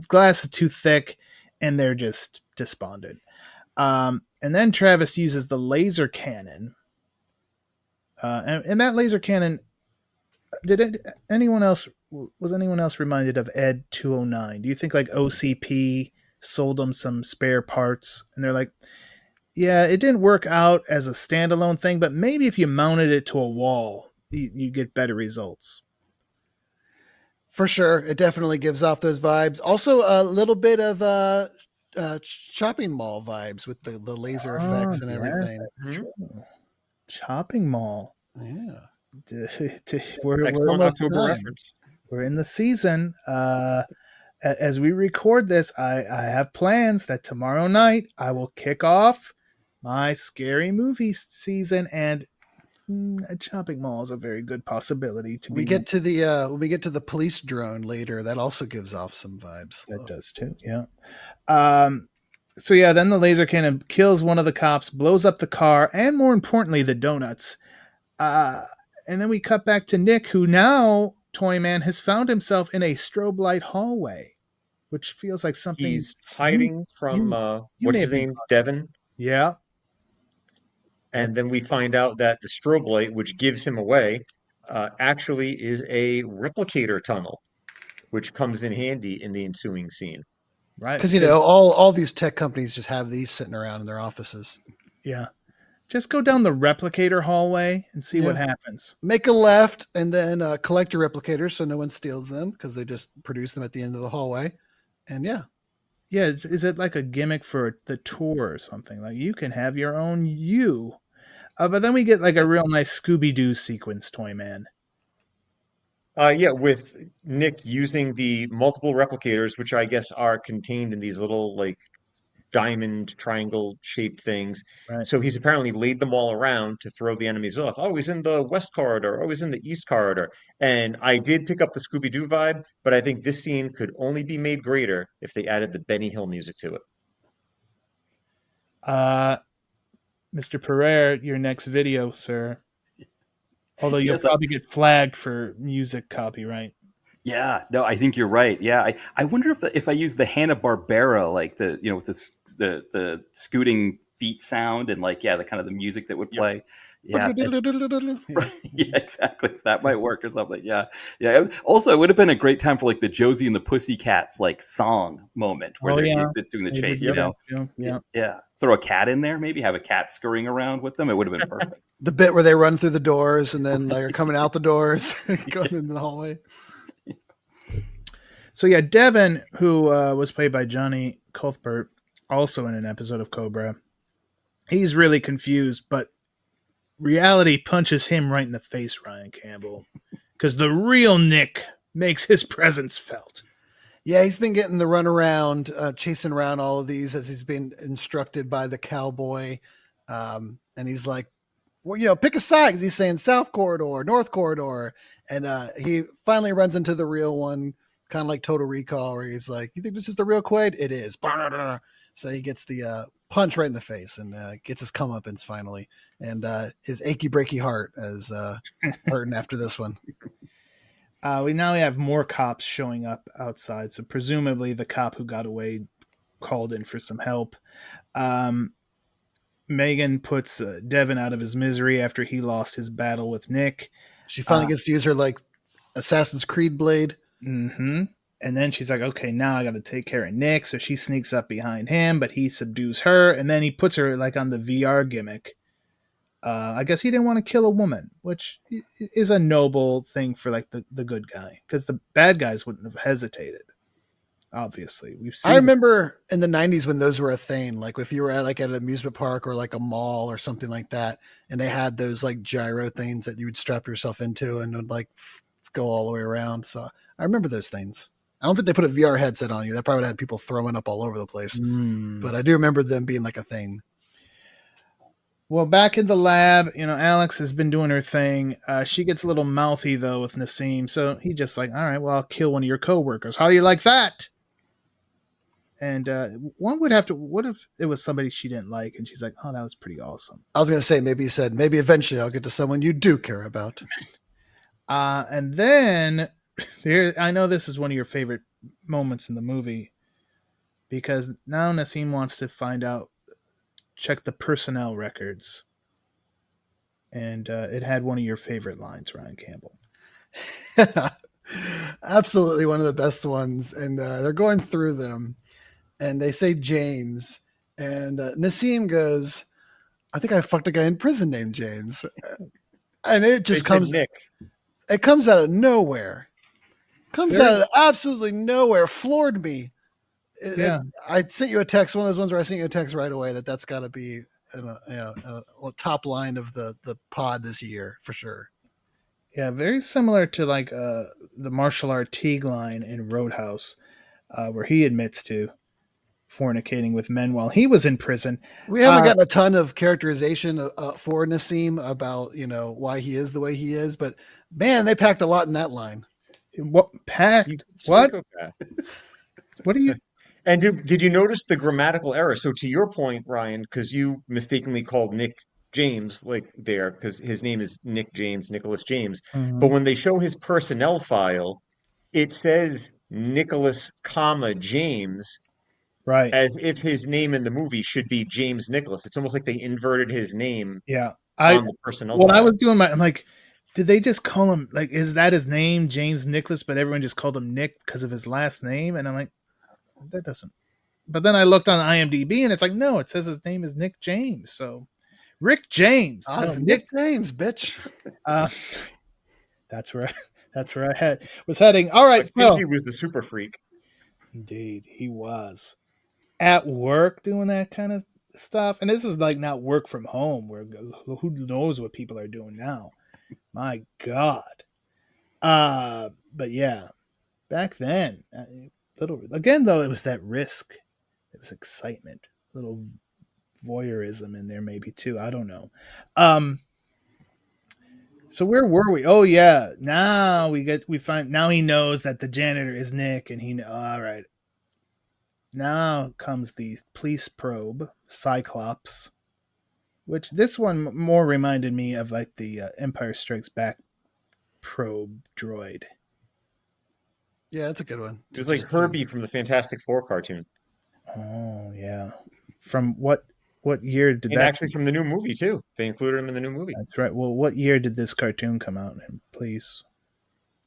glass is too thick, and they're just despondent. And then Travis uses the laser cannon. And that laser cannon, was anyone else reminded of Ed 209? Do you think like OCP sold them some spare parts and they're like, yeah, it didn't work out as a standalone thing, but maybe if you mounted it to a wall, you get better results. For sure. It definitely gives off those vibes. Also a little bit of shopping mall vibes with the laser effects and everything. Shopping mall. Yeah. We're in the season. As we record this, I have plans that tomorrow night I will kick off my scary movie season, and a shopping mall is a very good possibility to We be. get to the when we get to the police drone later, that also gives off some vibes. That does too, yeah. So yeah, then the laser cannon kills one of the cops, blows up the car, and more importantly, the donuts. And then we cut back to Nick, who now, Toyman, has found himself in a strobe light hallway, which feels like something He's hiding from you what's may his have been name, Devin, Yeah. and then we find out that the strobe light, which gives him away, actually is a replicator tunnel, which comes in handy in the ensuing scene. Right. Because all these tech companies just have these sitting around in their offices. Yeah. Just go down the replicator hallway and see what happens. Make a left and then collect your replicators so no one steals them because they just produce them at the end of the hallway. And yeah. Yeah, is it like a gimmick for the tour or something? Like you can have your own you. But then we get like a real nice Scooby Doo sequence, Toyman. Yeah, with Nick using the multiple replicators, which I guess are contained in these little like diamond triangle shaped things. Right. So he's apparently laid them all around to throw the enemies off. Oh, he's in the west corridor. Oh, he's in the east corridor. And I did pick up the Scooby Doo vibe, but I think this scene could only be made greater if they added the Benny Hill music to it. Mr. Poirier, your next video, sir. Although you'll Yes, probably get flagged for music copyright. Yeah, no, I think you're right. Yeah, I wonder if I use the Hanna-Barbera, like with the scooting feet sound and like the kind of the music that would play. Yeah, yeah, exactly. That might work or something. Yeah. Also, it would have been a great time for like the Josie and the Pussycats like song moment where they're doing the chase. Yeah. Throw a cat in there, maybe have a cat scurrying around with them. It would have been perfect. The bit where they run through the doors and then they're coming out the doors, going into the hallway. So yeah, Devin, who was played by Johnny Cuthbert, also in an episode of Cobra, he's really confused, but reality punches him right in the face, Ryan Campbell, because the real Nick makes his presence felt. Yeah, he's been getting the run around, chasing around all of these as he's been instructed by the cowboy. And he's like, well, pick a side because he's saying South Corridor, North Corridor. And he finally runs into the real one, kind of like Total Recall, where he's like, you think this is the real Quaid? It is. So he gets the punch right in the face and gets his comeuppance finally. And his achy breaky heart is hurting after this one. We have more cops showing up outside. So presumably the cop who got away called in for some help. Megan puts Devin out of his misery after he lost his battle with Nick. She finally gets to use her like Assassin's Creed blade. Mm-hmm. And then she's like, okay, now I got to take care of Nick. So she sneaks up behind him, but he subdues her. And then he puts her like on the VR gimmick. I guess he didn't want to kill a woman, which is a noble thing for like the good guy, because the bad guys wouldn't have hesitated. Obviously, I remember in the 90s when those were a thing. Like if you were at an amusement park or like a mall or something like that, and they had those like gyro things that you would strap yourself into and would like go all the way around. So I remember those things. I don't think they put a VR headset on you. That probably had people throwing up all over the place. But I do remember them being like a thing. Well, back in the lab, Alex has been doing her thing. She gets a little mouthy, though, with Nassim. So he just like, all right, well, I'll kill one of your coworkers. How do you like that? And one would have to, what if it was somebody she didn't like? And she's like, oh, that was pretty awesome. I was going to say, maybe he said, maybe eventually I'll get to someone you do care about. And then I know this is one of your favorite moments in the movie, because now Nassim wants to check the personnel records. And it had one of your favorite lines, Ryan Campbell. Absolutely one of the best ones. And they're going through them. And they say James. And Nassim goes, I think I fucked a guy in prison named James. And it just comes... Nick. It comes out of nowhere. Out of absolutely nowhere. Floored me. I sent you a text, one of those ones where I sent you a text right away that's got to be a top line of the pod this year for sure. Yeah, very similar to like the martial art Teague line in Roadhouse, where he admits to. fornicating with men while he was in prison. We haven't gotten a ton of characterization for Nassim about, why he is the way he is, but man, they packed a lot in that line. What packed? He's a What? psychopath. What are you? And did you notice the grammatical error? So to your point, Ryan, because you mistakenly called Nick James because his name is Nick James, Nicholas James. Mhm. But when they show his personnel file, it says Nicholas, James, Right. as if his name in the movie should be James Nicholas. It's almost like they inverted his name Yeah. on the personnel When I file. was doing I'm like, did they just call him, like, is that his name, James Nicholas, but everyone just called him Nick because of his last name? And I'm like, that doesn't. But then I looked on IMDb and it's like, no, it says his name is Nick James. So Rick James. No, Nick James, bitch. That's where I was heading. All right. But So, Kenji was the super freak. indeed, he was at work doing that kind of stuff. And this is like not work from home where who knows what people are doing now. My God. But yeah, back then, again, though, it was that risk. It was excitement, a little voyeurism in there maybe too. I don't know. So where were we? Oh yeah. Now now he knows that the janitor is Nick, and all right. Now comes the police probe, Cyclops, which this one more reminded me of like the Empire Strikes Back probe droid. Yeah, that's a good one. It was like Herbie from the Fantastic Four cartoon. Oh yeah. From what year did And that? actually from the new movie too. They included him in the new movie. That's right. Well, what year did this cartoon come out? And please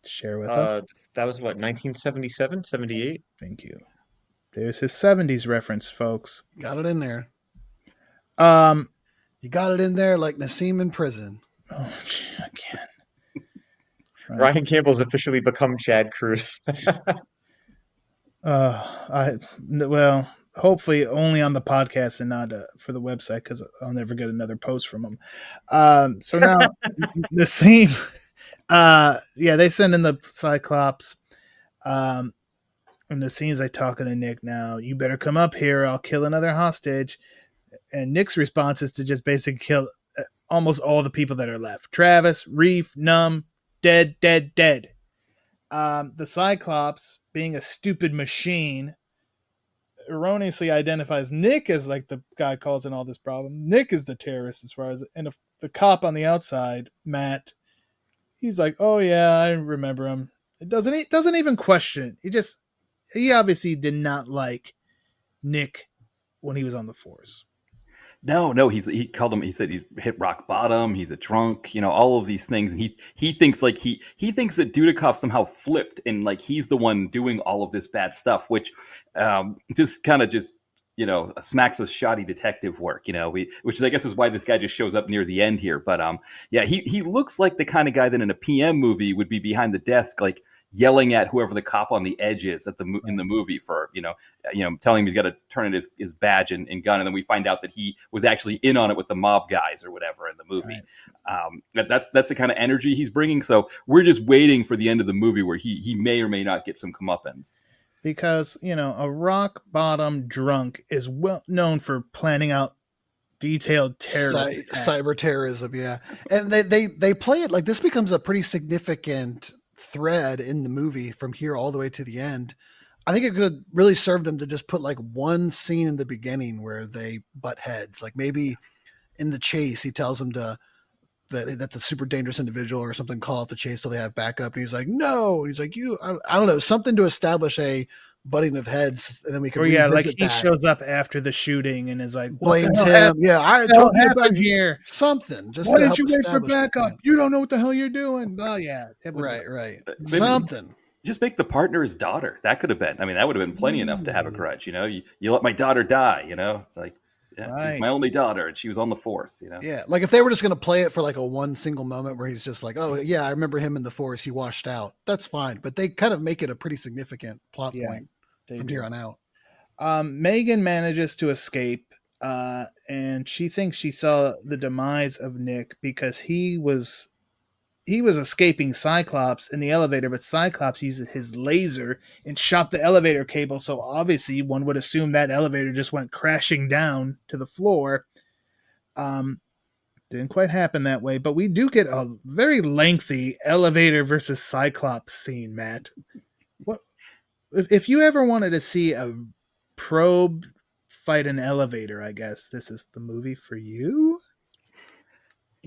share with us. That was what, 1977, 78? Thank you. There's his 70s reference, folks. Got it in there. You got it in there like Nassim in prison. Oh, again. Ryan Campbell's officially become Chad Cruz. Well, hopefully only on the podcast and not for the website, because I'll never get another post from him. So now the scene, they send in the Cyclops, and the scene's like talking to Nick now. You better come up here. I'll kill another hostage. And Nick's response is to just basically kill almost all the people that are left. Travis, Reef, Numb, dead. The Cyclops, being a stupid machine, erroneously identifies Nick as like the guy causing all this problem. Nick is the terrorist as far as, and if the cop on the outside, Matt, he's like, oh yeah, I remember him. It doesn't even question it. He obviously did not like Nick when he was on the force. No, he said he's hit rock bottom, he's a drunk, all of these things. And he thinks like he thinks that Dudikoff somehow flipped and like he's the one doing all of this bad stuff, which just smacks of shoddy detective work, which is, I guess, is why this guy just shows up near the end here. But he looks like the kind of guy that in a PM movie would be behind the desk, like yelling at whoever the cop on the edge is in the movie for, telling him he's got to turn in his badge and gun. And then we find out that he was actually in on it with the mob guys or whatever in the movie. Right. That's the kind of energy he's bringing. So we're just waiting for the end of the movie where he may or may not get some comeuppance. Because, a rock bottom drunk is well known for planning out detailed cyber terrorism. Yeah. And they play it like this becomes a pretty significant thread in the movie from here all the way to the end. I think it could have really served them to just put like one scene in the beginning where they butt heads. Like maybe in the chase, he tells them that the super dangerous individual or something call out the chase so they have backup. And he's like, no. And he's like, I don't know, something to establish a butting of heads, and then we can revisit he shows up after the shooting and is like, blames him. I told you about here. Something just why to did help you wait for establish backup? You don't know what the hell you're doing. Oh yeah, right. Something. Just make the partner his daughter. That could have been. I mean, that would have been plenty enough to have a grudge. You let my daughter die. It's like. Yeah, right. She's my only daughter, and she was on the force, Yeah, like if they were just going to play it for like a one single moment where he's just like, oh, yeah, I remember him in the force, he washed out. That's fine. But they kind of make it a pretty significant plot point from here on out. Megan manages to escape, and she thinks she saw the demise of Nick because he was he was escaping Cyclops in the elevator, but Cyclops used his laser and shot the elevator cable. So obviously, one would assume that elevator just went crashing down to the floor. Didn't quite happen that way, but we do get a very lengthy elevator versus Cyclops scene, Matt. What if you ever wanted to see a probe fight an elevator? I guess this is the movie for you.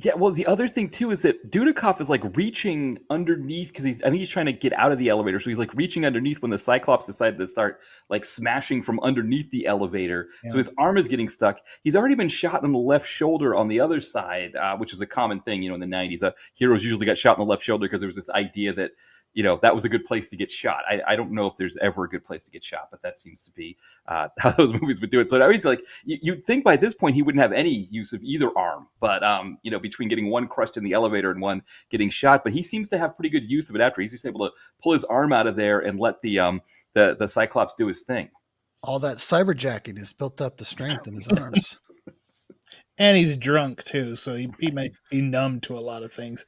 Yeah, well, the other thing too is that Dudikoff is like reaching underneath because I think he's trying to get out of the elevator. So he's like reaching underneath when the Cyclops decided to start like smashing from underneath the elevator. Yeah. So his arm is getting stuck. He's already been shot in the left shoulder on the other side, which is a common thing, in the 90s. Heroes usually got shot in the left shoulder because there was this idea that that was a good place to get shot. I don't know if there's ever a good place to get shot, but that seems to be how those movies would do it. So I always you'd think by this point he wouldn't have any use of either arm, but between getting one crushed in the elevator and one getting shot, but he seems to have pretty good use of it after. He's just able to pull his arm out of there and let the Cyclops do his thing. All that cyberjacking has built up the strength in his arms. And he's drunk too, so he might be numb to a lot of things.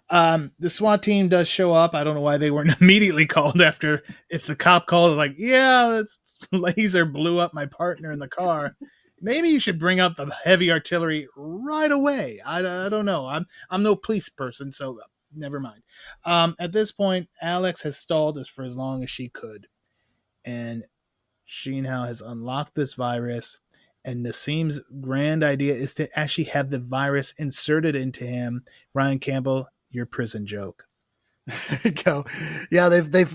The SWAT team does show up. I don't know why they weren't immediately called after. If the cop called, like, yeah, this laser blew up my partner in the car. Maybe you should bring up the heavy artillery right away. I don't know. I'm no police person, so never mind. At this point, Alex has stalled us for as long as she could, and she now has unlocked this virus. And Nassim's grand idea is to actually have the virus inserted into him. Ryan Campbell, your prison joke. Go. Yeah, they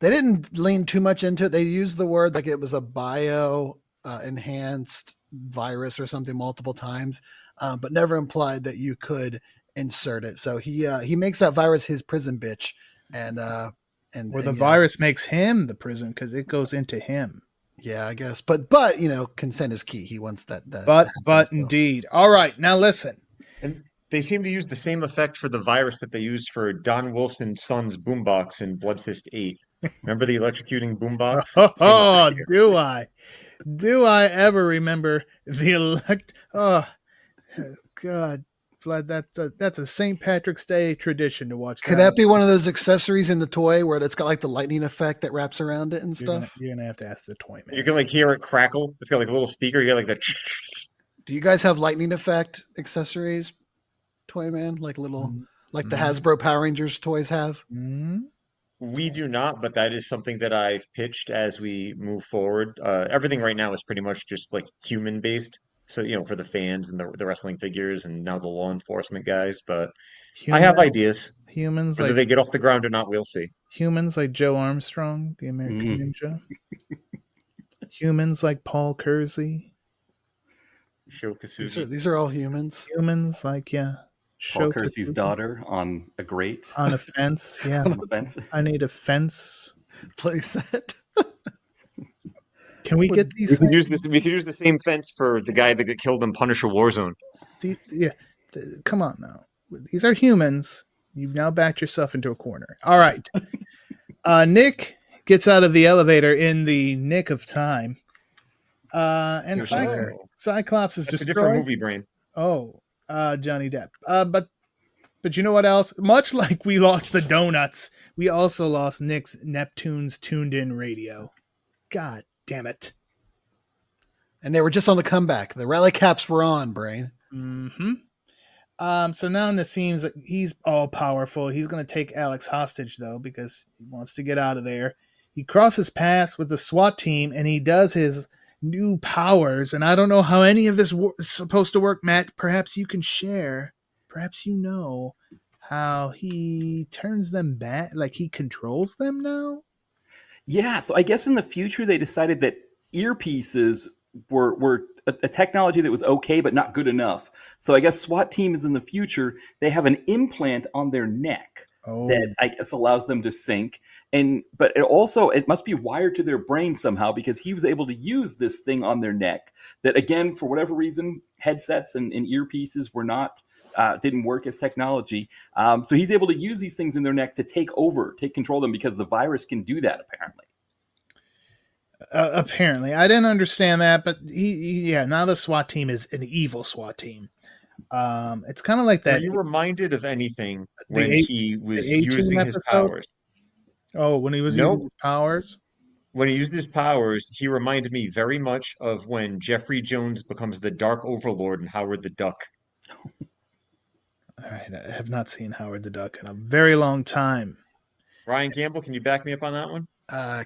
didn't lean too much into it. They used the word like it was a bio enhanced virus or something multiple times, but never implied that you could insert it. So he makes that virus his prison bitch, and the virus makes him the prison because it goes into him. Yeah, I guess, but consent is key. He wants that. But indeed. All right, now listen. And they seem to use the same effect for the virus that they used for Don Wilson's son's boombox in Bloodfist 8. Remember the electrocuting boombox? Oh, do I? Do I ever remember the Oh, God. That's a St. Patrick's Day tradition to watch. Could that be one of those accessories in the toy where it's got like the lightning effect that wraps around it and stuff? You're gonna have to ask the Toyman. You can like hear it crackle. It's got like a little speaker. You get like the. Do you guys have lightning effect accessories, Toyman? Like little, like the Hasbro Power Rangers toys have? Mm-hmm. We do not, but that is something that I've pitched as we move forward. Everything right now is pretty much just like human based. So, for the fans and the wrestling figures and now the law enforcement guys, but I have ideas. Humans, whether they get off the ground or not, we'll see. Humans like Joe Armstrong, the American Ninja. Humans like Paul Kersey. Sho Kasugi. These are all humans. Humans like, yeah. Paul Kersey's daughter on a grate. On a fence, yeah. On a fence. I need a fence. Play set. Can we get these? We could use the same fence for the guy that got killed in Punisher Warzone. Come on now. These are humans. You've now backed yourself into a corner. All right. Nick gets out of the elevator in the nick of time. And Cyclops is destroyed. It's a different movie, Brain. Oh, Johnny Depp. But you know what else? Much like we lost the donuts, we also lost Nick's Neptunes tuned in radio. God damn it. And they were just on the comeback. The rally caps were on, Brain. Mm-hmm. So now Nassim's he's all powerful. He's going to take Alex hostage, though, because he wants to get out of there. He crosses paths with the SWAT team, and he does his new powers. And I don't know how any of this is supposed to work, Matt. Perhaps you can share. Perhaps you know how he turns them back, like he controls them now? Yeah, so I guess in the future they decided that earpieces were a technology that was okay but not good enough. So I guess SWAT team is in the future. They have an implant on their neck that I guess allows them to sync. But it must be wired to their brain somehow because he was able to use this thing on their neck that, again, for whatever reason, headsets and earpieces were not didn't work as technology. So he's able to use these things in their neck to take control of them because the virus can do that, apparently. Apparently. I didn't understand that, but now the SWAT team is an evil SWAT team. It's kind of like Were that. you reminded of anything The when A- he was the A-Team using his episode? powers? Oh, when he was using Nope. his powers. When he used his powers, he reminded me very much of when Jeffrey Jones becomes the Dark Overlord in Howard the Duck. All right, I have not seen Howard the Duck in a very long time. Ryan Campbell, can you back me up on that one?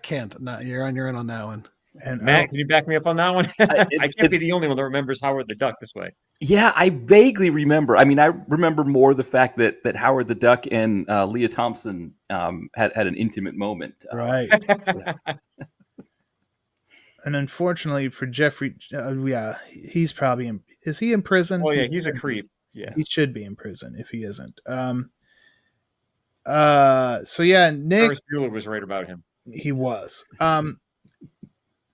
Can't. No, you're on your own on that one. And Matt, can you back me up on that one? I can't be it's the only one that remembers Howard the Duck this way. Yeah, I vaguely remember. I mean, I remember more the fact that Howard the Duck and Leah Thompson had an intimate moment. right. And unfortunately for Jeffrey, yeah, he's probably is he in prison? Oh yeah, he's a creep. Yeah. He should be in prison if he isn't. So yeah, Nick, Ferris Bueller was right about him. he was.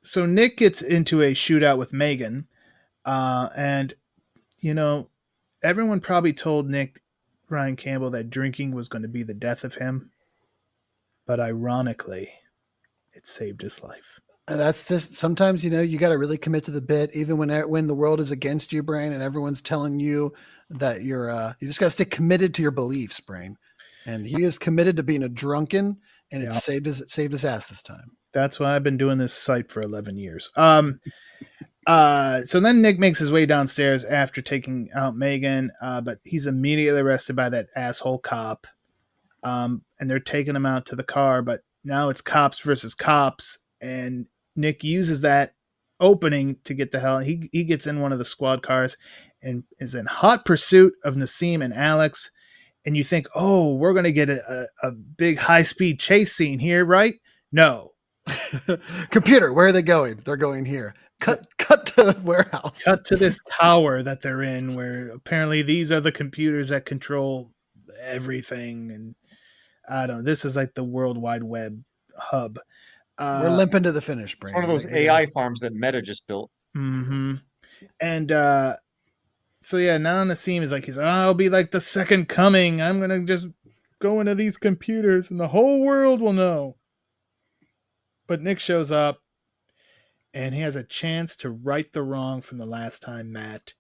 So Nick gets into a shootout with Megan, and you know, everyone probably told Nick Ryan Campbell that drinking was going to be the death of him, but ironically, it saved his life. And that's just sometimes, you got to really commit to the bit, even when the world is against you, Brain, and everyone's telling you that you just got to stay committed to your beliefs, Brain. And he is committed to being a drunken, and it saved his ass this time. That's why I've been doing this site for 11 years. So then Nick makes his way downstairs after taking out Megan, but he's immediately arrested by that asshole cop. And they're taking him out to the car, but now it's cops versus cops, and Nick uses that opening to get the hell. He gets in one of the squad cars and is in hot pursuit of Nassim and Alex. And you think, oh, we're going to get a big high-speed chase scene here, right? No. Computer, where are they going? They're going here. Cut to the warehouse. Cut to this tower that they're in, where apparently these are the computers that control everything. And I don't know. This is like the World Wide Web hub. We're limping to the finish, Brain. One of those AI farms that Meta just built. Mm-hmm. And so yeah, now Nassim is like, I'll be like the second coming. I'm gonna just go into these computers and the whole world will know. But Nick shows up and he has a chance to right the wrong from the last time, Matt,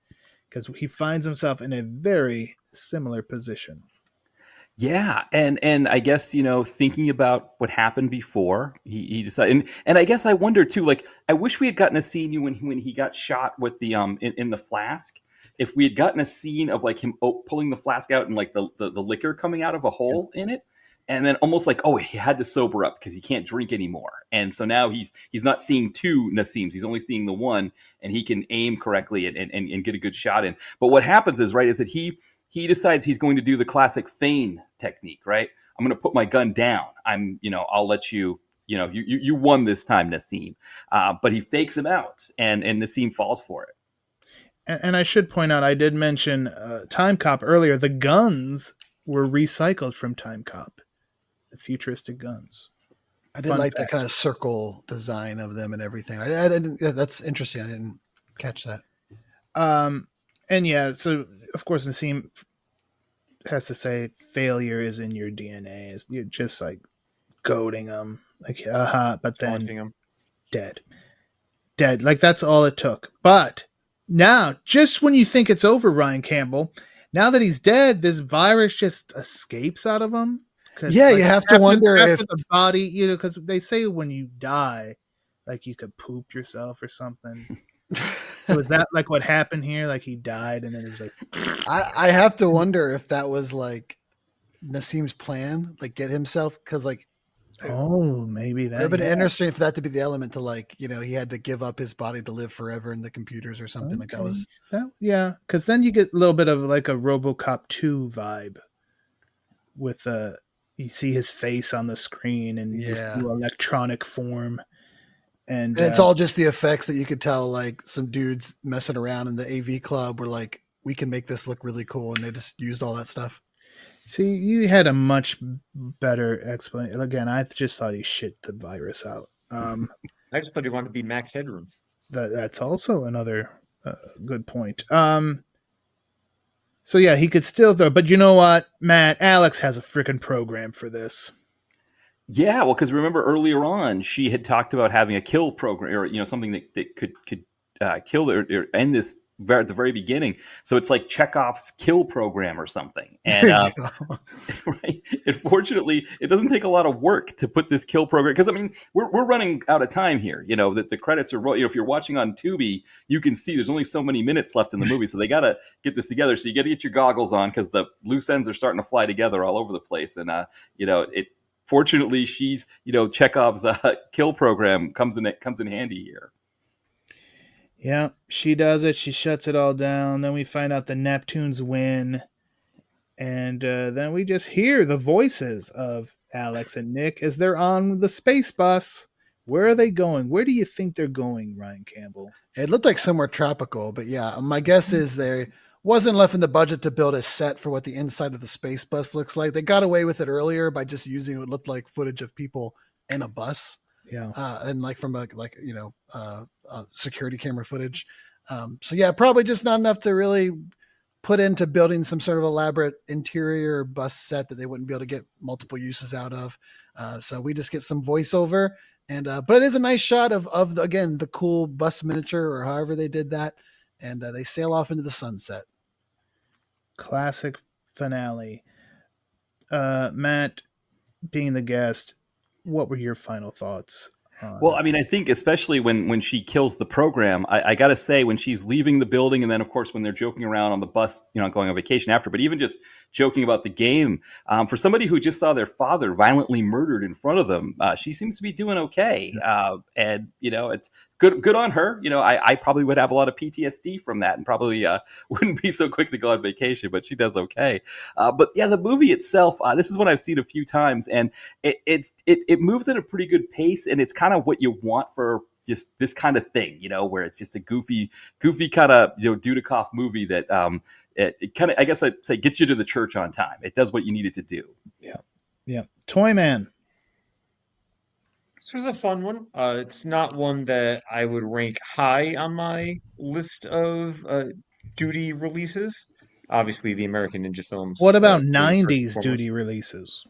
because he finds himself in a very similar position. Yeah, and I guess thinking about what happened before, he decided, and I guess I wonder too. Like, I wish we had gotten a scene when he got shot with the in the flask. If we had gotten a scene of like him pulling the flask out and like the liquor coming out of a hole in it, and then almost like, oh, he had to sober up because he can't drink anymore, and so now he's not seeing two Nassims, he's only seeing the one, and he can aim correctly and get a good shot in. But what happens is that he decides he's going to do the classic feign technique, right? I'm going to put my gun down. I'll let you, you won this time, Nassim. But he fakes him out, and Nassim falls for it. And I should point out, I did mention Time Cop earlier. The guns were recycled from Time Cop, the futuristic guns. I did like that kind of circle design of them and everything. I didn't. Yeah, that's interesting. I didn't catch that. And yeah, so of course Nassim has to say failure is in your DNA. You're just like goading them, like but then dead. Like that's all it took. But now, just when you think it's over, Ryan Campbell, now that he's dead, this virus just escapes out of him. Yeah, you have to wonder if the body, because they say when you die, like you could poop yourself or something. Was that like what happened here? Like he died and then it was like I have to wonder if that was like Nassim's plan, like get himself, because like maybe that would have been interesting for that to be the element to like, he had to give up his body to live forever in the computers or something. Like that was because then you get a little bit of like a RoboCop 2 vibe with you see his face on the screen and just do electronic form. And it's all just the effects that you could tell, like some dudes messing around in the AV club were like, we can make this look really cool. And they just used all that stuff. See, you had a much better explanation. Again, I just thought he shit the virus out. I just thought he wanted to be Max Headroom. That's also another good point. So yeah, he could still throw, but you know what, Matt? Alex has a freaking program for this. Yeah, well, because remember earlier on, she had talked about having a kill program, or something that could kill or end this at the very beginning. So it's like Chekhov's kill program or something. There And you go. right, fortunately, it doesn't take a lot of work to put this kill program, because I mean we're running out of time here. That the credits are if you're watching on Tubi, you can see there's only so many minutes left in the movie, so they got to get this together. So you got to get your goggles on, because the loose ends are starting to fly together all over the place. And it fortunately, she's Chekhov's kill program comes in handy here. Yeah, she does it. She shuts it all down. Then we find out the Neptunes win. And then we just hear the voices of Alex and Nick as they're on the space bus. Where are they going? Where do you think they're going, Ryan Campbell? It looked like somewhere tropical, but yeah, my guess is there wasn't enough in the budget to build a set for what the inside of the space bus looks like. They got away with it earlier by just using what looked like footage of people in a bus. Yeah. And like from security camera footage. So yeah, probably just not enough to really put into building some sort of elaborate interior bus set that they wouldn't be able to get multiple uses out of. So we just get some voiceover, and but it is a nice shot of again the cool bus miniature or however they did that, and they sail off into the sunset. Classic finale. Matt, being the guest, what were your final thoughts? Well, I mean, I think especially when she kills the program, I got to say, when she's leaving the building, and then, of course, when they're joking around on the bus, going on vacation after, but even just joking about the game, for somebody who just saw their father violently murdered in front of them, she seems to be doing okay. And, it's good on her. I probably would have a lot of PTSD from that and probably wouldn't be so quick to go on vacation, but she does okay. But yeah, the movie itself, this is one I've seen a few times, and it moves at a pretty good pace, and it's kind of what you want for just this kind of thing, where it's just a goofy kind of Dudikoff movie that it kind of, I guess I'd say, gets you to the church on time. It does what you need it to do. Yeah. Toyman. This was a fun one. It's not one that I would rank high on my list of duty releases. Obviously, the American Ninja films. What about came first 90s and foremost. duty releases?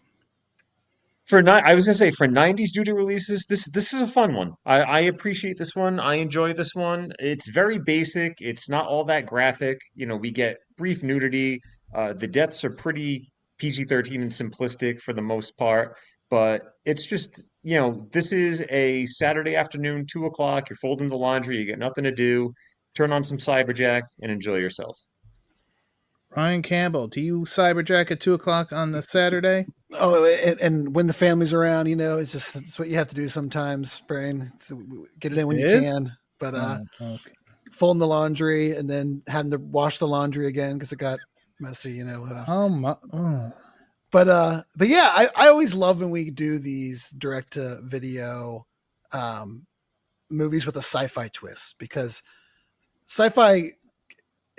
I was gonna say, for 90s duty releases, this is a fun one. I appreciate this one. I enjoy this one. It's very basic. It's not all that graphic. We get brief nudity. The deaths are pretty PG-13 and simplistic for the most part. But it's just, this is a Saturday afternoon, 2 o'clock. You're folding the laundry. You got nothing to do. Turn on some CyberJack and enjoy yourself. Ryan Campbell, do you CyberJack at 2:00 on the Saturday? Oh, and when the family's around, it's what you have to do sometimes, Brian. Get it in when you can. But Okay. folding the laundry and then having to wash the laundry again because it got messy, But yeah, I always love when we do these direct to video movies with a sci-fi twist, because sci-fi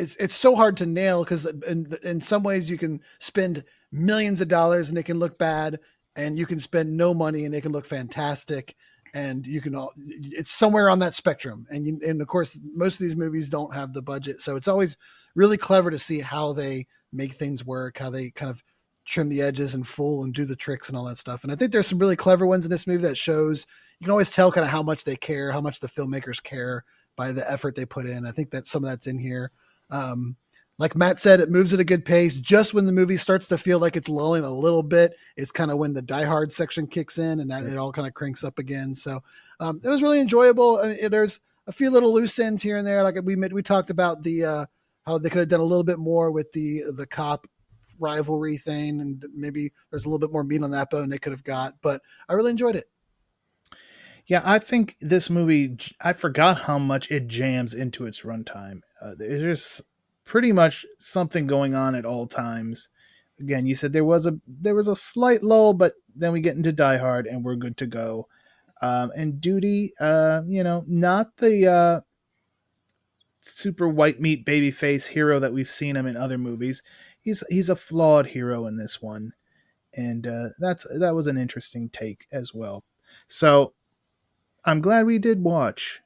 it's so hard to nail, because in some ways you can spend millions of dollars and it can look bad, and you can spend no money and it can look fantastic, and it's somewhere on that spectrum. And of course, most of these movies don't have the budget, so it's always really clever to see how they make things work, how they kind of trim the edges and fool and do the tricks and all that stuff. And I think there's some really clever ones in this movie that shows, you can always tell kind of how much they care, how much the filmmakers care by the effort they put in. I think that some of that's in here. Like Matt said, it moves at a good pace. Just when the movie starts to feel like it's lulling a little bit, it's kind of when the Die Hard section kicks in, and that it all kind of cranks up again. So it was really enjoyable. There's a few little loose ends here and there. Like we talked about the how they could have done a little bit more with the cop rivalry thing, and maybe there's a little bit more meat on that bone they could have got. But I really enjoyed it. Yeah, I think this movie, I forgot how much it jams into its runtime. There's pretty much something going on at all times. Again, you said there was a slight lull, but then we get into Die Hard and we're good to go. And Duty, not the super white meat babyface hero that we've seen him in other movies. He's a flawed hero in this one, and that was an interesting take as well. So I'm glad we did watch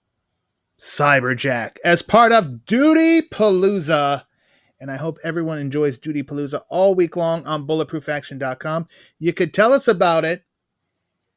CyberJack as part of Dudipalooza, and I hope everyone enjoys Dudipalooza all week long on bulletproofaction.com. You could tell us about it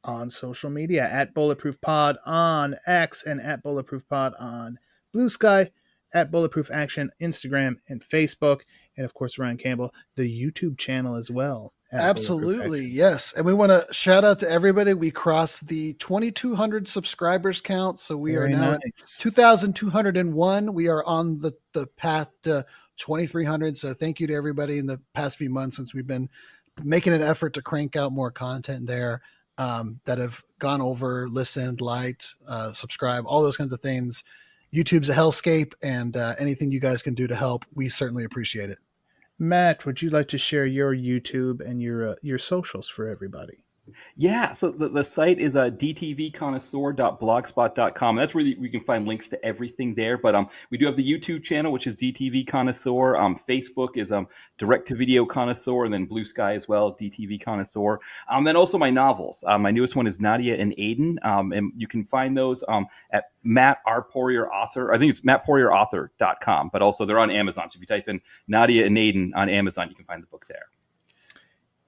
on social media at Bulletproof Pod on X and at Bulletproof Pod on Blue Sky. at Bulletproof Action, Instagram and Facebook. And of course, Ryan Campbell, the YouTube channel as well. Absolutely, yes. And we want to shout out to everybody. We crossed the 2,200 subscribers count. So we are now at 2,201. We are on the path to 2,300. So thank you to everybody in the past few months since we've been making an effort to crank out more content there, that have gone over, listened, liked, subscribe, all those kinds of things. YouTube's a hellscape, and anything you guys can do to help, we certainly appreciate it. Matt, would you like to share your YouTube and your socials for everybody? Yeah, so the site is dtvconnoisseur.blogspot.com. That's where we can find links to everything there. But we do have the YouTube channel, which is DTV Connoisseur. Facebook is Direct to Video Connoisseur, and then Blue Sky as well, DTV Connoisseur. Then also my novels. My newest one is Nadia and Aiden, and you can find those at Matt R. Poirier Author. I think it's mattpoirierauthor.com, but also they're on Amazon. So if you type in Nadia and Aiden on Amazon, you can find the book there.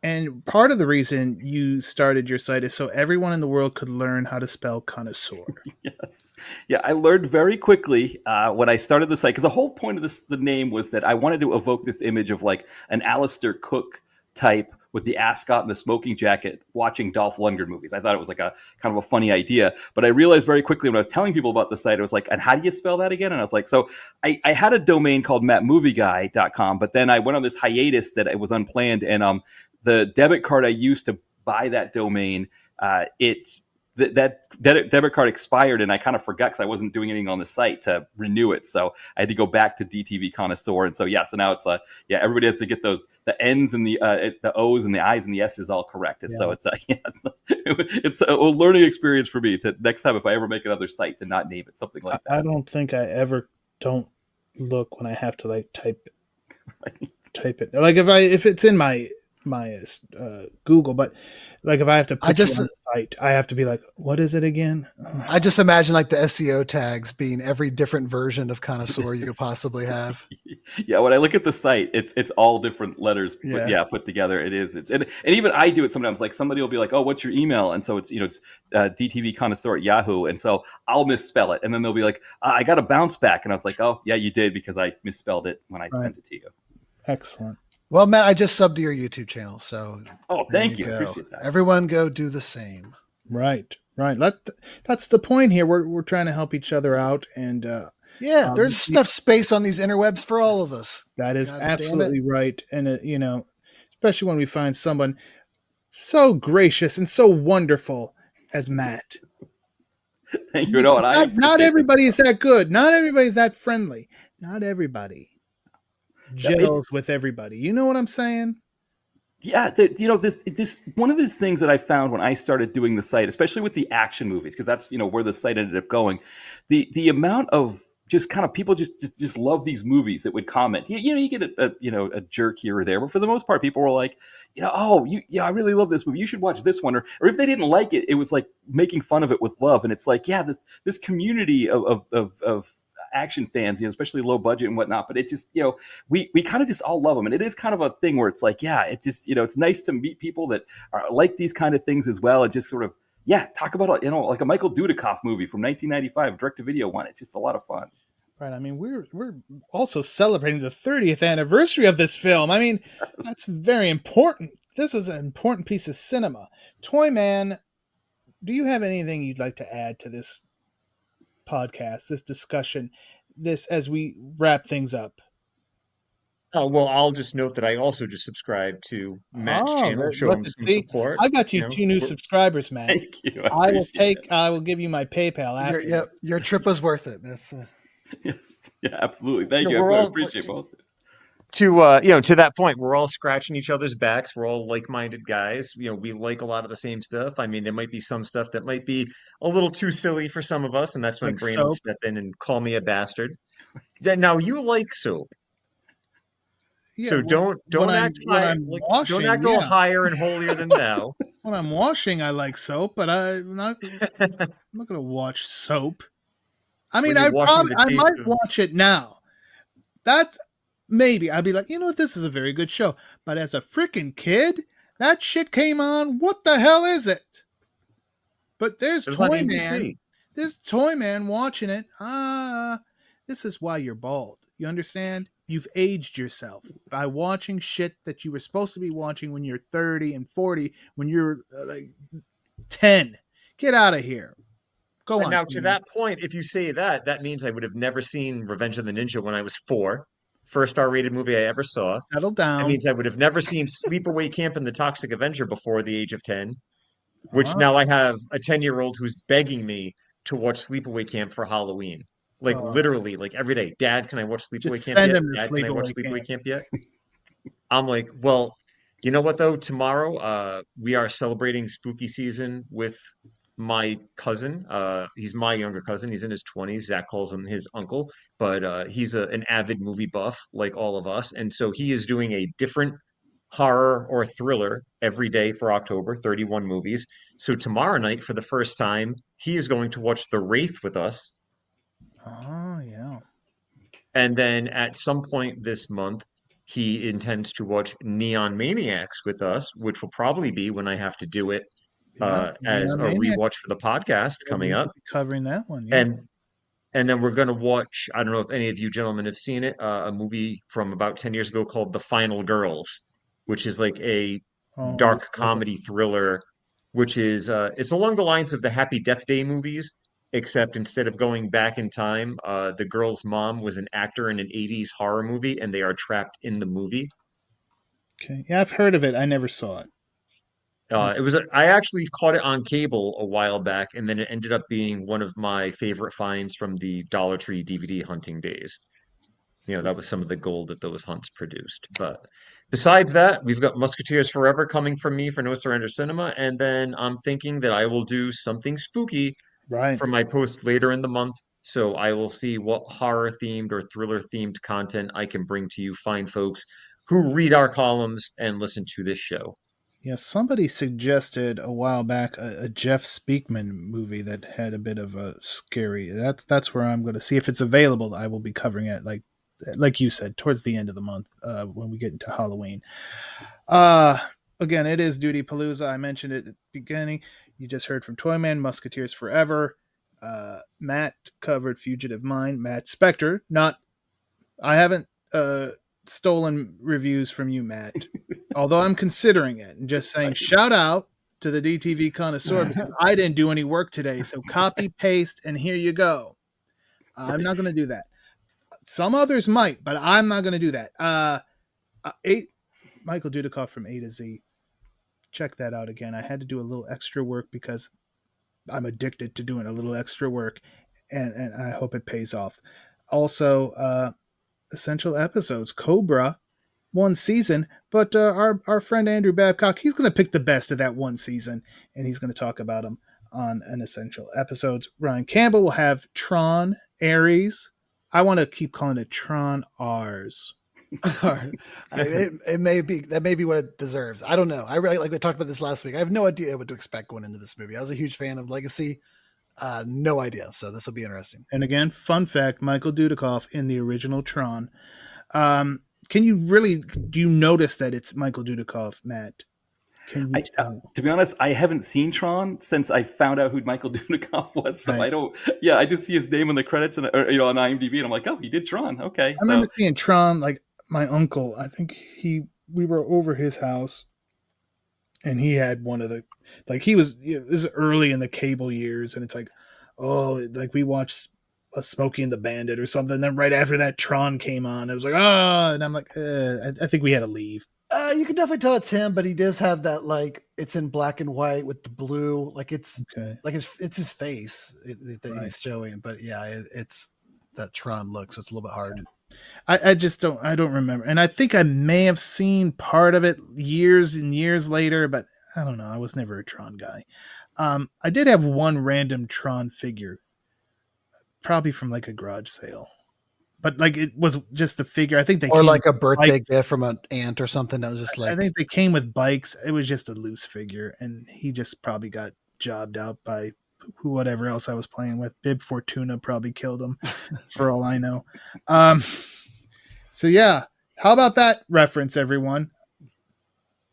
And part of the reason you started your site is so everyone in the world could learn how to spell connoisseur. Yes. Yeah, I learned very quickly when I started the site, because the whole point of the name was that I wanted to evoke this image of like an Alistair Cook type with the ascot and the smoking jacket watching Dolph Lundgren movies. I thought it was like a kind of a funny idea, but I realized very quickly when I was telling people about the site, I was like, and how do you spell that again? And I was like, so I had a domain called mattmovieguy.com, but then I went on this hiatus that it was unplanned, and the debit card I used to buy that domain, that debit card expired, and I kind of forgot because I wasn't doing anything on the site to renew it. So I had to go back to DTV Connoisseur. And so, so now it's everybody has to get the N's and the O's and the I's and the S's all corrected. So it's a learning experience for me to next time if I ever make another site to not name it something like that. I don't think I ever don't look when I have to like type it. Right. Type it like if it's in my Google, but like if I have to put it on the site, I have to be like, what is it again? I just imagine like the SEO tags being every different version of connoisseur you could possibly have. Yeah, when I look at the site, it's all different letters put together. It is. And even I do it sometimes. Like somebody will be like, oh, what's your email? And so it's DTV Connoisseur at Yahoo. And so I'll misspell it, and then they'll be like, I got a bounce back, and I was like, oh yeah, you did, because I misspelled it when I sent it to you. Excellent. Well, Matt, I just subbed to your YouTube channel, so thank you. Appreciate that. Everyone, go do the same. Right. That's the point here. We're trying to help each other out, and there's enough space on these interwebs for all of us. That is absolutely right, and especially when we find someone so gracious and so wonderful as Matt. Thank you. Not everybody is that good. Not everybody is that friendly. Not everybody gels with everybody. You know what I'm saying? Yeah, this one of the things that I found when I started doing the site, especially with the action movies, because that's where the site ended up going. The amount of just kind of people just love these movies that would comment. You get a jerk here or there, but for the most part, people were like, I really love this movie. You should watch this one. Or if they didn't like it, it was like making fun of it with love. And it's like, this community of action fans, especially low budget and whatnot, but it just, we kind of just all love them. And it is kind of a thing where it's like, it just, it's nice to meet people that are like these kind of things as well. And just sort of, talk about, like a Michael Dudikoff movie from 1995, direct-to-video one. It's just a lot of fun. Right. I mean, we're also celebrating the 30th anniversary of this film. I mean, that's very important. This is an important piece of cinema. Toyman, do you have anything you'd like to add to this podcast, this discussion, this as we wrap things up? Well, I'll just note that I also just subscribed to Matt's channel, show him some support. I got you 2 new subscribers, man. Thank you. I will give you my PayPal after. Your trip was worth it. That's yes, absolutely. Thank you. I appreciate both. To that point, we're all scratching each other's backs. We're all like-minded guys. We like a lot of the same stuff. I mean, there might be some stuff that might be a little too silly for some of us, and that's when Brion will step in and call me a bastard. Now you like soap. Yeah, so don't act all higher and holier than thou. When I'm washing, I like soap, but I'm not going to watch soap. I mean, I might watch it now. Maybe I'd be like, this is a very good show. But as a freaking kid, that shit came on. What the hell is it? But there's Toyman. There's Toyman watching it. This is why you're bald. You understand? You've aged yourself by watching shit that you were supposed to be watching when you're 30 and 40, when you're like 10. Get out of here. Go on. Now, to that point, if you say that, that means I would have never seen Revenge of the Ninja when I was 4. First R-rated movie I ever saw. Settle That down. means I would have never seen Sleepaway Camp and the Toxic Avenger before the age of 10, which now I have a 10-year-old who's begging me to watch Sleepaway Camp for Halloween. Like literally, like every day. Dad, can I watch Sleepaway Camp yet? Dad, can I watch Sleepaway Camp yet? I'm like, well, you know what though? Tomorrow, we are celebrating spooky season with my cousin. He's my younger cousin. He's in his 20s. Zach calls him his uncle, but he's an avid movie buff like all of us. And so he is doing a different horror or thriller every day for October, 31 movies. So tomorrow night, for the first time, he is going to watch The Wraith with us. Oh, yeah. And then at some point this month, he intends to watch Neon Maniacs with us, which will probably be when I have to do it as a rewatch for the podcast coming up. Covering that one, yeah. And then we're going to watch, I don't know if any of you gentlemen have seen it, a movie from about 10 years ago called The Final Girls, which is like a dark comedy thriller, which is, it's along the lines of the Happy Death Day movies, except instead of going back in time, the girl's mom was an actor in an 80s horror movie, and they are trapped in the movie. Okay. Yeah, I've heard of it. I never saw it. I actually caught it on cable a while back, and then it ended up being one of my favorite finds from the Dollar Tree DVD hunting days. You know, that was some of the gold that those hunts produced. But besides that, we've got Musketeers Forever coming from me for No Surrender Cinema, and then I'm thinking that I will do something spooky for my post later in the month. So I will see what horror-themed or thriller-themed content I can bring to you fine folks who read our columns and listen to this show. Yeah, somebody suggested a while back a Jeff Speakman movie that had a bit of a scary. That's where I'm going to see if it's available. I will be covering it, like you said, towards the end of the month when we get into Halloween. Again, it is Dudipalooza. I mentioned it at the beginning. You just heard from Toyman, Musketeers Forever. Matt covered Fugitive Mind. Matt Spector. I haven't stolen reviews from you, Matt. Although I'm considering it and just saying shout out to the DTV Connoisseur because I didn't do any work today. So copy, paste, and here you go. I'm not going to do that. Some others might, but I'm not going to do that. Michael Dudikoff from A to Z. Check that out again. I had to do a little extra work because I'm addicted to doing a little extra work, and I hope it pays off. Also, Essential Episodes, Cobra, 1 season, but our friend Andrew Babcock, he's going to pick the best of that 1 season, and he's going to talk about them on an Essential Episodes. Brion Campbell will have Tron Ares. I want to keep calling it Tron Rs. It may be that may be what it deserves. I don't know. I really like we talked about this last week. I have no idea what to expect going into this movie. I was a huge fan of Legacy. No idea. So this will be interesting. And again, fun fact: Michael Dudikoff in the original Tron. Do you notice that it's Michael Dudikoff, Matt? To be honest, I haven't seen Tron since I found out who Michael Dudikoff was. So right. I just see his name in the credits and on IMDb, and I'm like, oh, he did Tron. Okay. I remember seeing Tron, like my uncle. I think we were over his house, and he had one of the this is early in the cable years, and it's like, we watched a Smokey and the Bandit or something. And then right after that, Tron came on. It was like, and I'm like, I think we had to leave. You can definitely tell it's him, but he does have that it's in black and white with the blue, it's his face that he's showing. But yeah, it's that Tron look, so it's a little bit hard. I just don't remember, and I think I may have seen part of it years and years later, but I don't know. I was never a Tron guy. I did have one random Tron figure, probably from a garage sale. But it was just the figure. I think they or a birthday gift from an aunt or something. That was just I think they came with bikes. It was just a loose figure, and he just probably got jobbed out by whatever else I was playing with. Bib Fortuna probably killed him, for all I know. So yeah, how about that reference, everyone?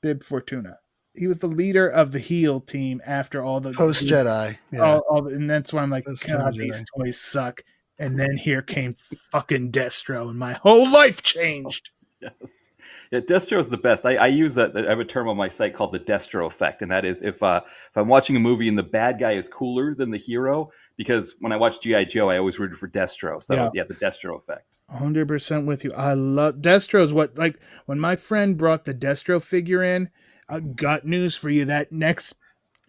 Bib Fortuna. He was the leader of the heel team after all the post Jedi. Yeah. And that's why I'm like, God, these toys suck. And then here came fucking Destro, and my whole life changed. Yes. Yeah, Destro is the best. I use that. I have a term on my site called the Destro effect, and that is if I'm watching a movie and the bad guy is cooler than the hero, because when I watch G.I. Joe, I always rooted for Destro. So yeah, the Destro effect. 100% with you. I love Destro's like when my friend brought the Destro figure in, I got news for you. That next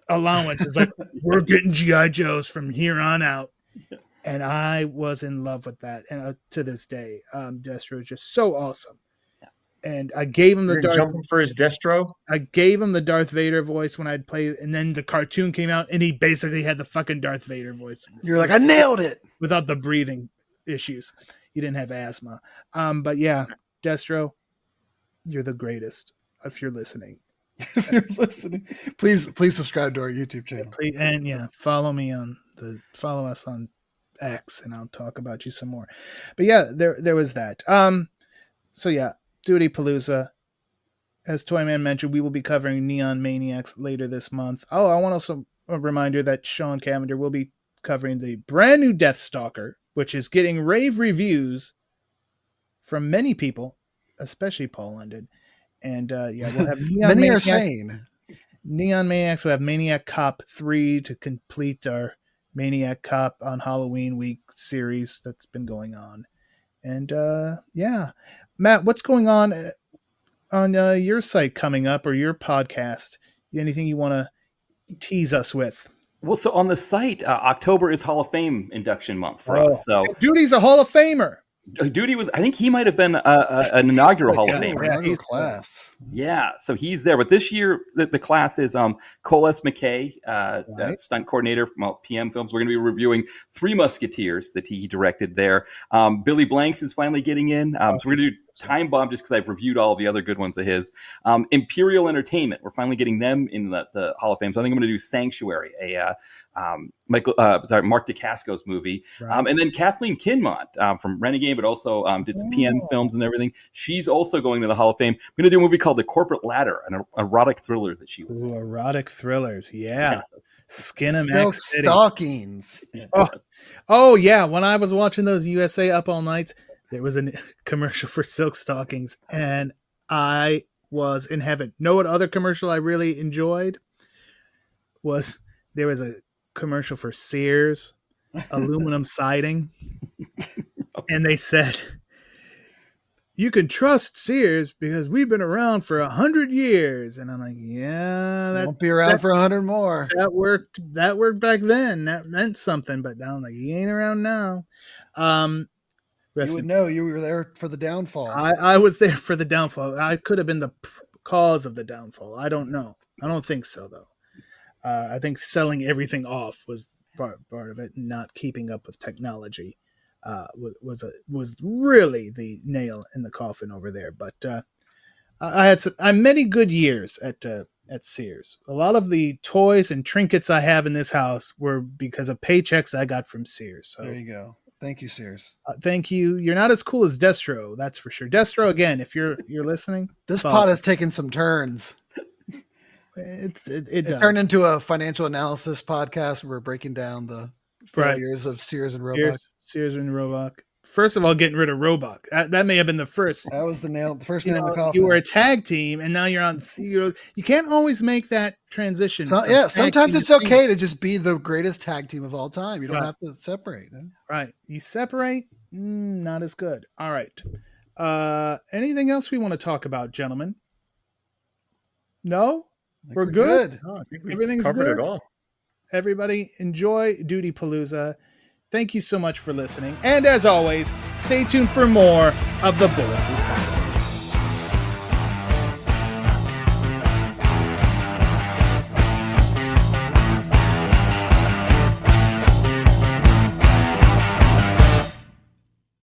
allowance is like, we're getting G.I. Joes from here on out. Yeah. And I was in love with that. And to this day, Destro is just so awesome. And I gave him the jumping for his Destro. I gave him the Darth Vader voice when I'd play, and then the cartoon came out, and he basically had the fucking Darth Vader voice. You're like, I nailed it without the breathing issues. He didn't have asthma. But yeah, Destro, you're the greatest. If you're listening, please subscribe to our YouTube channel. And follow us on X, and I'll talk about you some more. But yeah, there was that. So yeah. Dudipalooza. As Toyman mentioned, we will be covering Neon Maniacs later this month. Oh, I want also a reminder that Sean Cavender will be covering the brand new Deathstalker, which is getting rave reviews from many people, especially Paul London. And yeah, we'll have Neon many Maniacs. Are saying Neon Maniacs. We'll have Maniac Cop 3 to complete our Maniac Cop on Halloween week series that's been going on. And yeah, Matt, what's going on your site coming up, or your podcast? Anything you want to tease us with? Well, so on the site, October is Hall of Fame induction month for us. So Duty's a Hall of Famer. Duty was, I think he might have been an inaugural Hall of Famer. Inaugural class. Yeah, so he's there. But this year, the class is Cole S. McKay, stunt coordinator from PM Films. We're going to be reviewing Three Musketeers that he directed there. Billy Blanks is finally getting in. So we're going to do Time Bomb just because I've reviewed all the other good ones of his. Imperial Entertainment, we're finally getting them in the Hall of Fame. So I think I'm going to do Sanctuary, Mark DeCasco's movie. Right. And then Kathleen Kinmont from Renegade, but also did some PM films and everything. She's also going to the Hall of Fame. We're going to do a movie called The Corporate Ladder, an erotic thriller that she was in. Erotic thrillers, yeah. Skin of Silk stockings. Oh, yeah. When I was watching those USA Up All Nights, there was a commercial for Silk Stockings, and I was in heaven. Know what other commercial I really enjoyed? There was a commercial for Sears aluminum siding, and they said, "You can trust Sears because we've been around for 100 years." And I'm like, "Yeah, that won't be around for 100 more." That worked back then. That meant something, but now I'm like, he ain't around now. You would know. You were there for the downfall. I was there for the downfall. I could have been the cause of the downfall. I don't know. I don't think so, though. I think selling everything off was part of it, and not keeping up with technology was really the nail in the coffin over there. But I had many good years at Sears. A lot of the toys and trinkets I have in this house were because of paychecks I got from Sears. So there you go. Thank you, Sears. Thank you. You're not as cool as Destro, that's for sure. Destro, again, if you're listening, this pod has taken some turns. It turned into a financial analysis podcast where we're breaking down the failures of Sears and Roebuck. Sears and Roebuck. First of all, getting rid of Roebuck. That may have been the first. That was the first nail in the coffin. You were a tag team, and now you're on. You can't always make that transition. Sometimes it's okay to just be the greatest tag team of all time. You don't have to separate. Right. You separate, not as good. All right. Anything else we want to talk about, gentlemen? No? We're good? No, I think everything's covered good. It all. Everybody, enjoy Dudipalooza. Thank you so much for listening. And as always, stay tuned for more of the Bulletproof.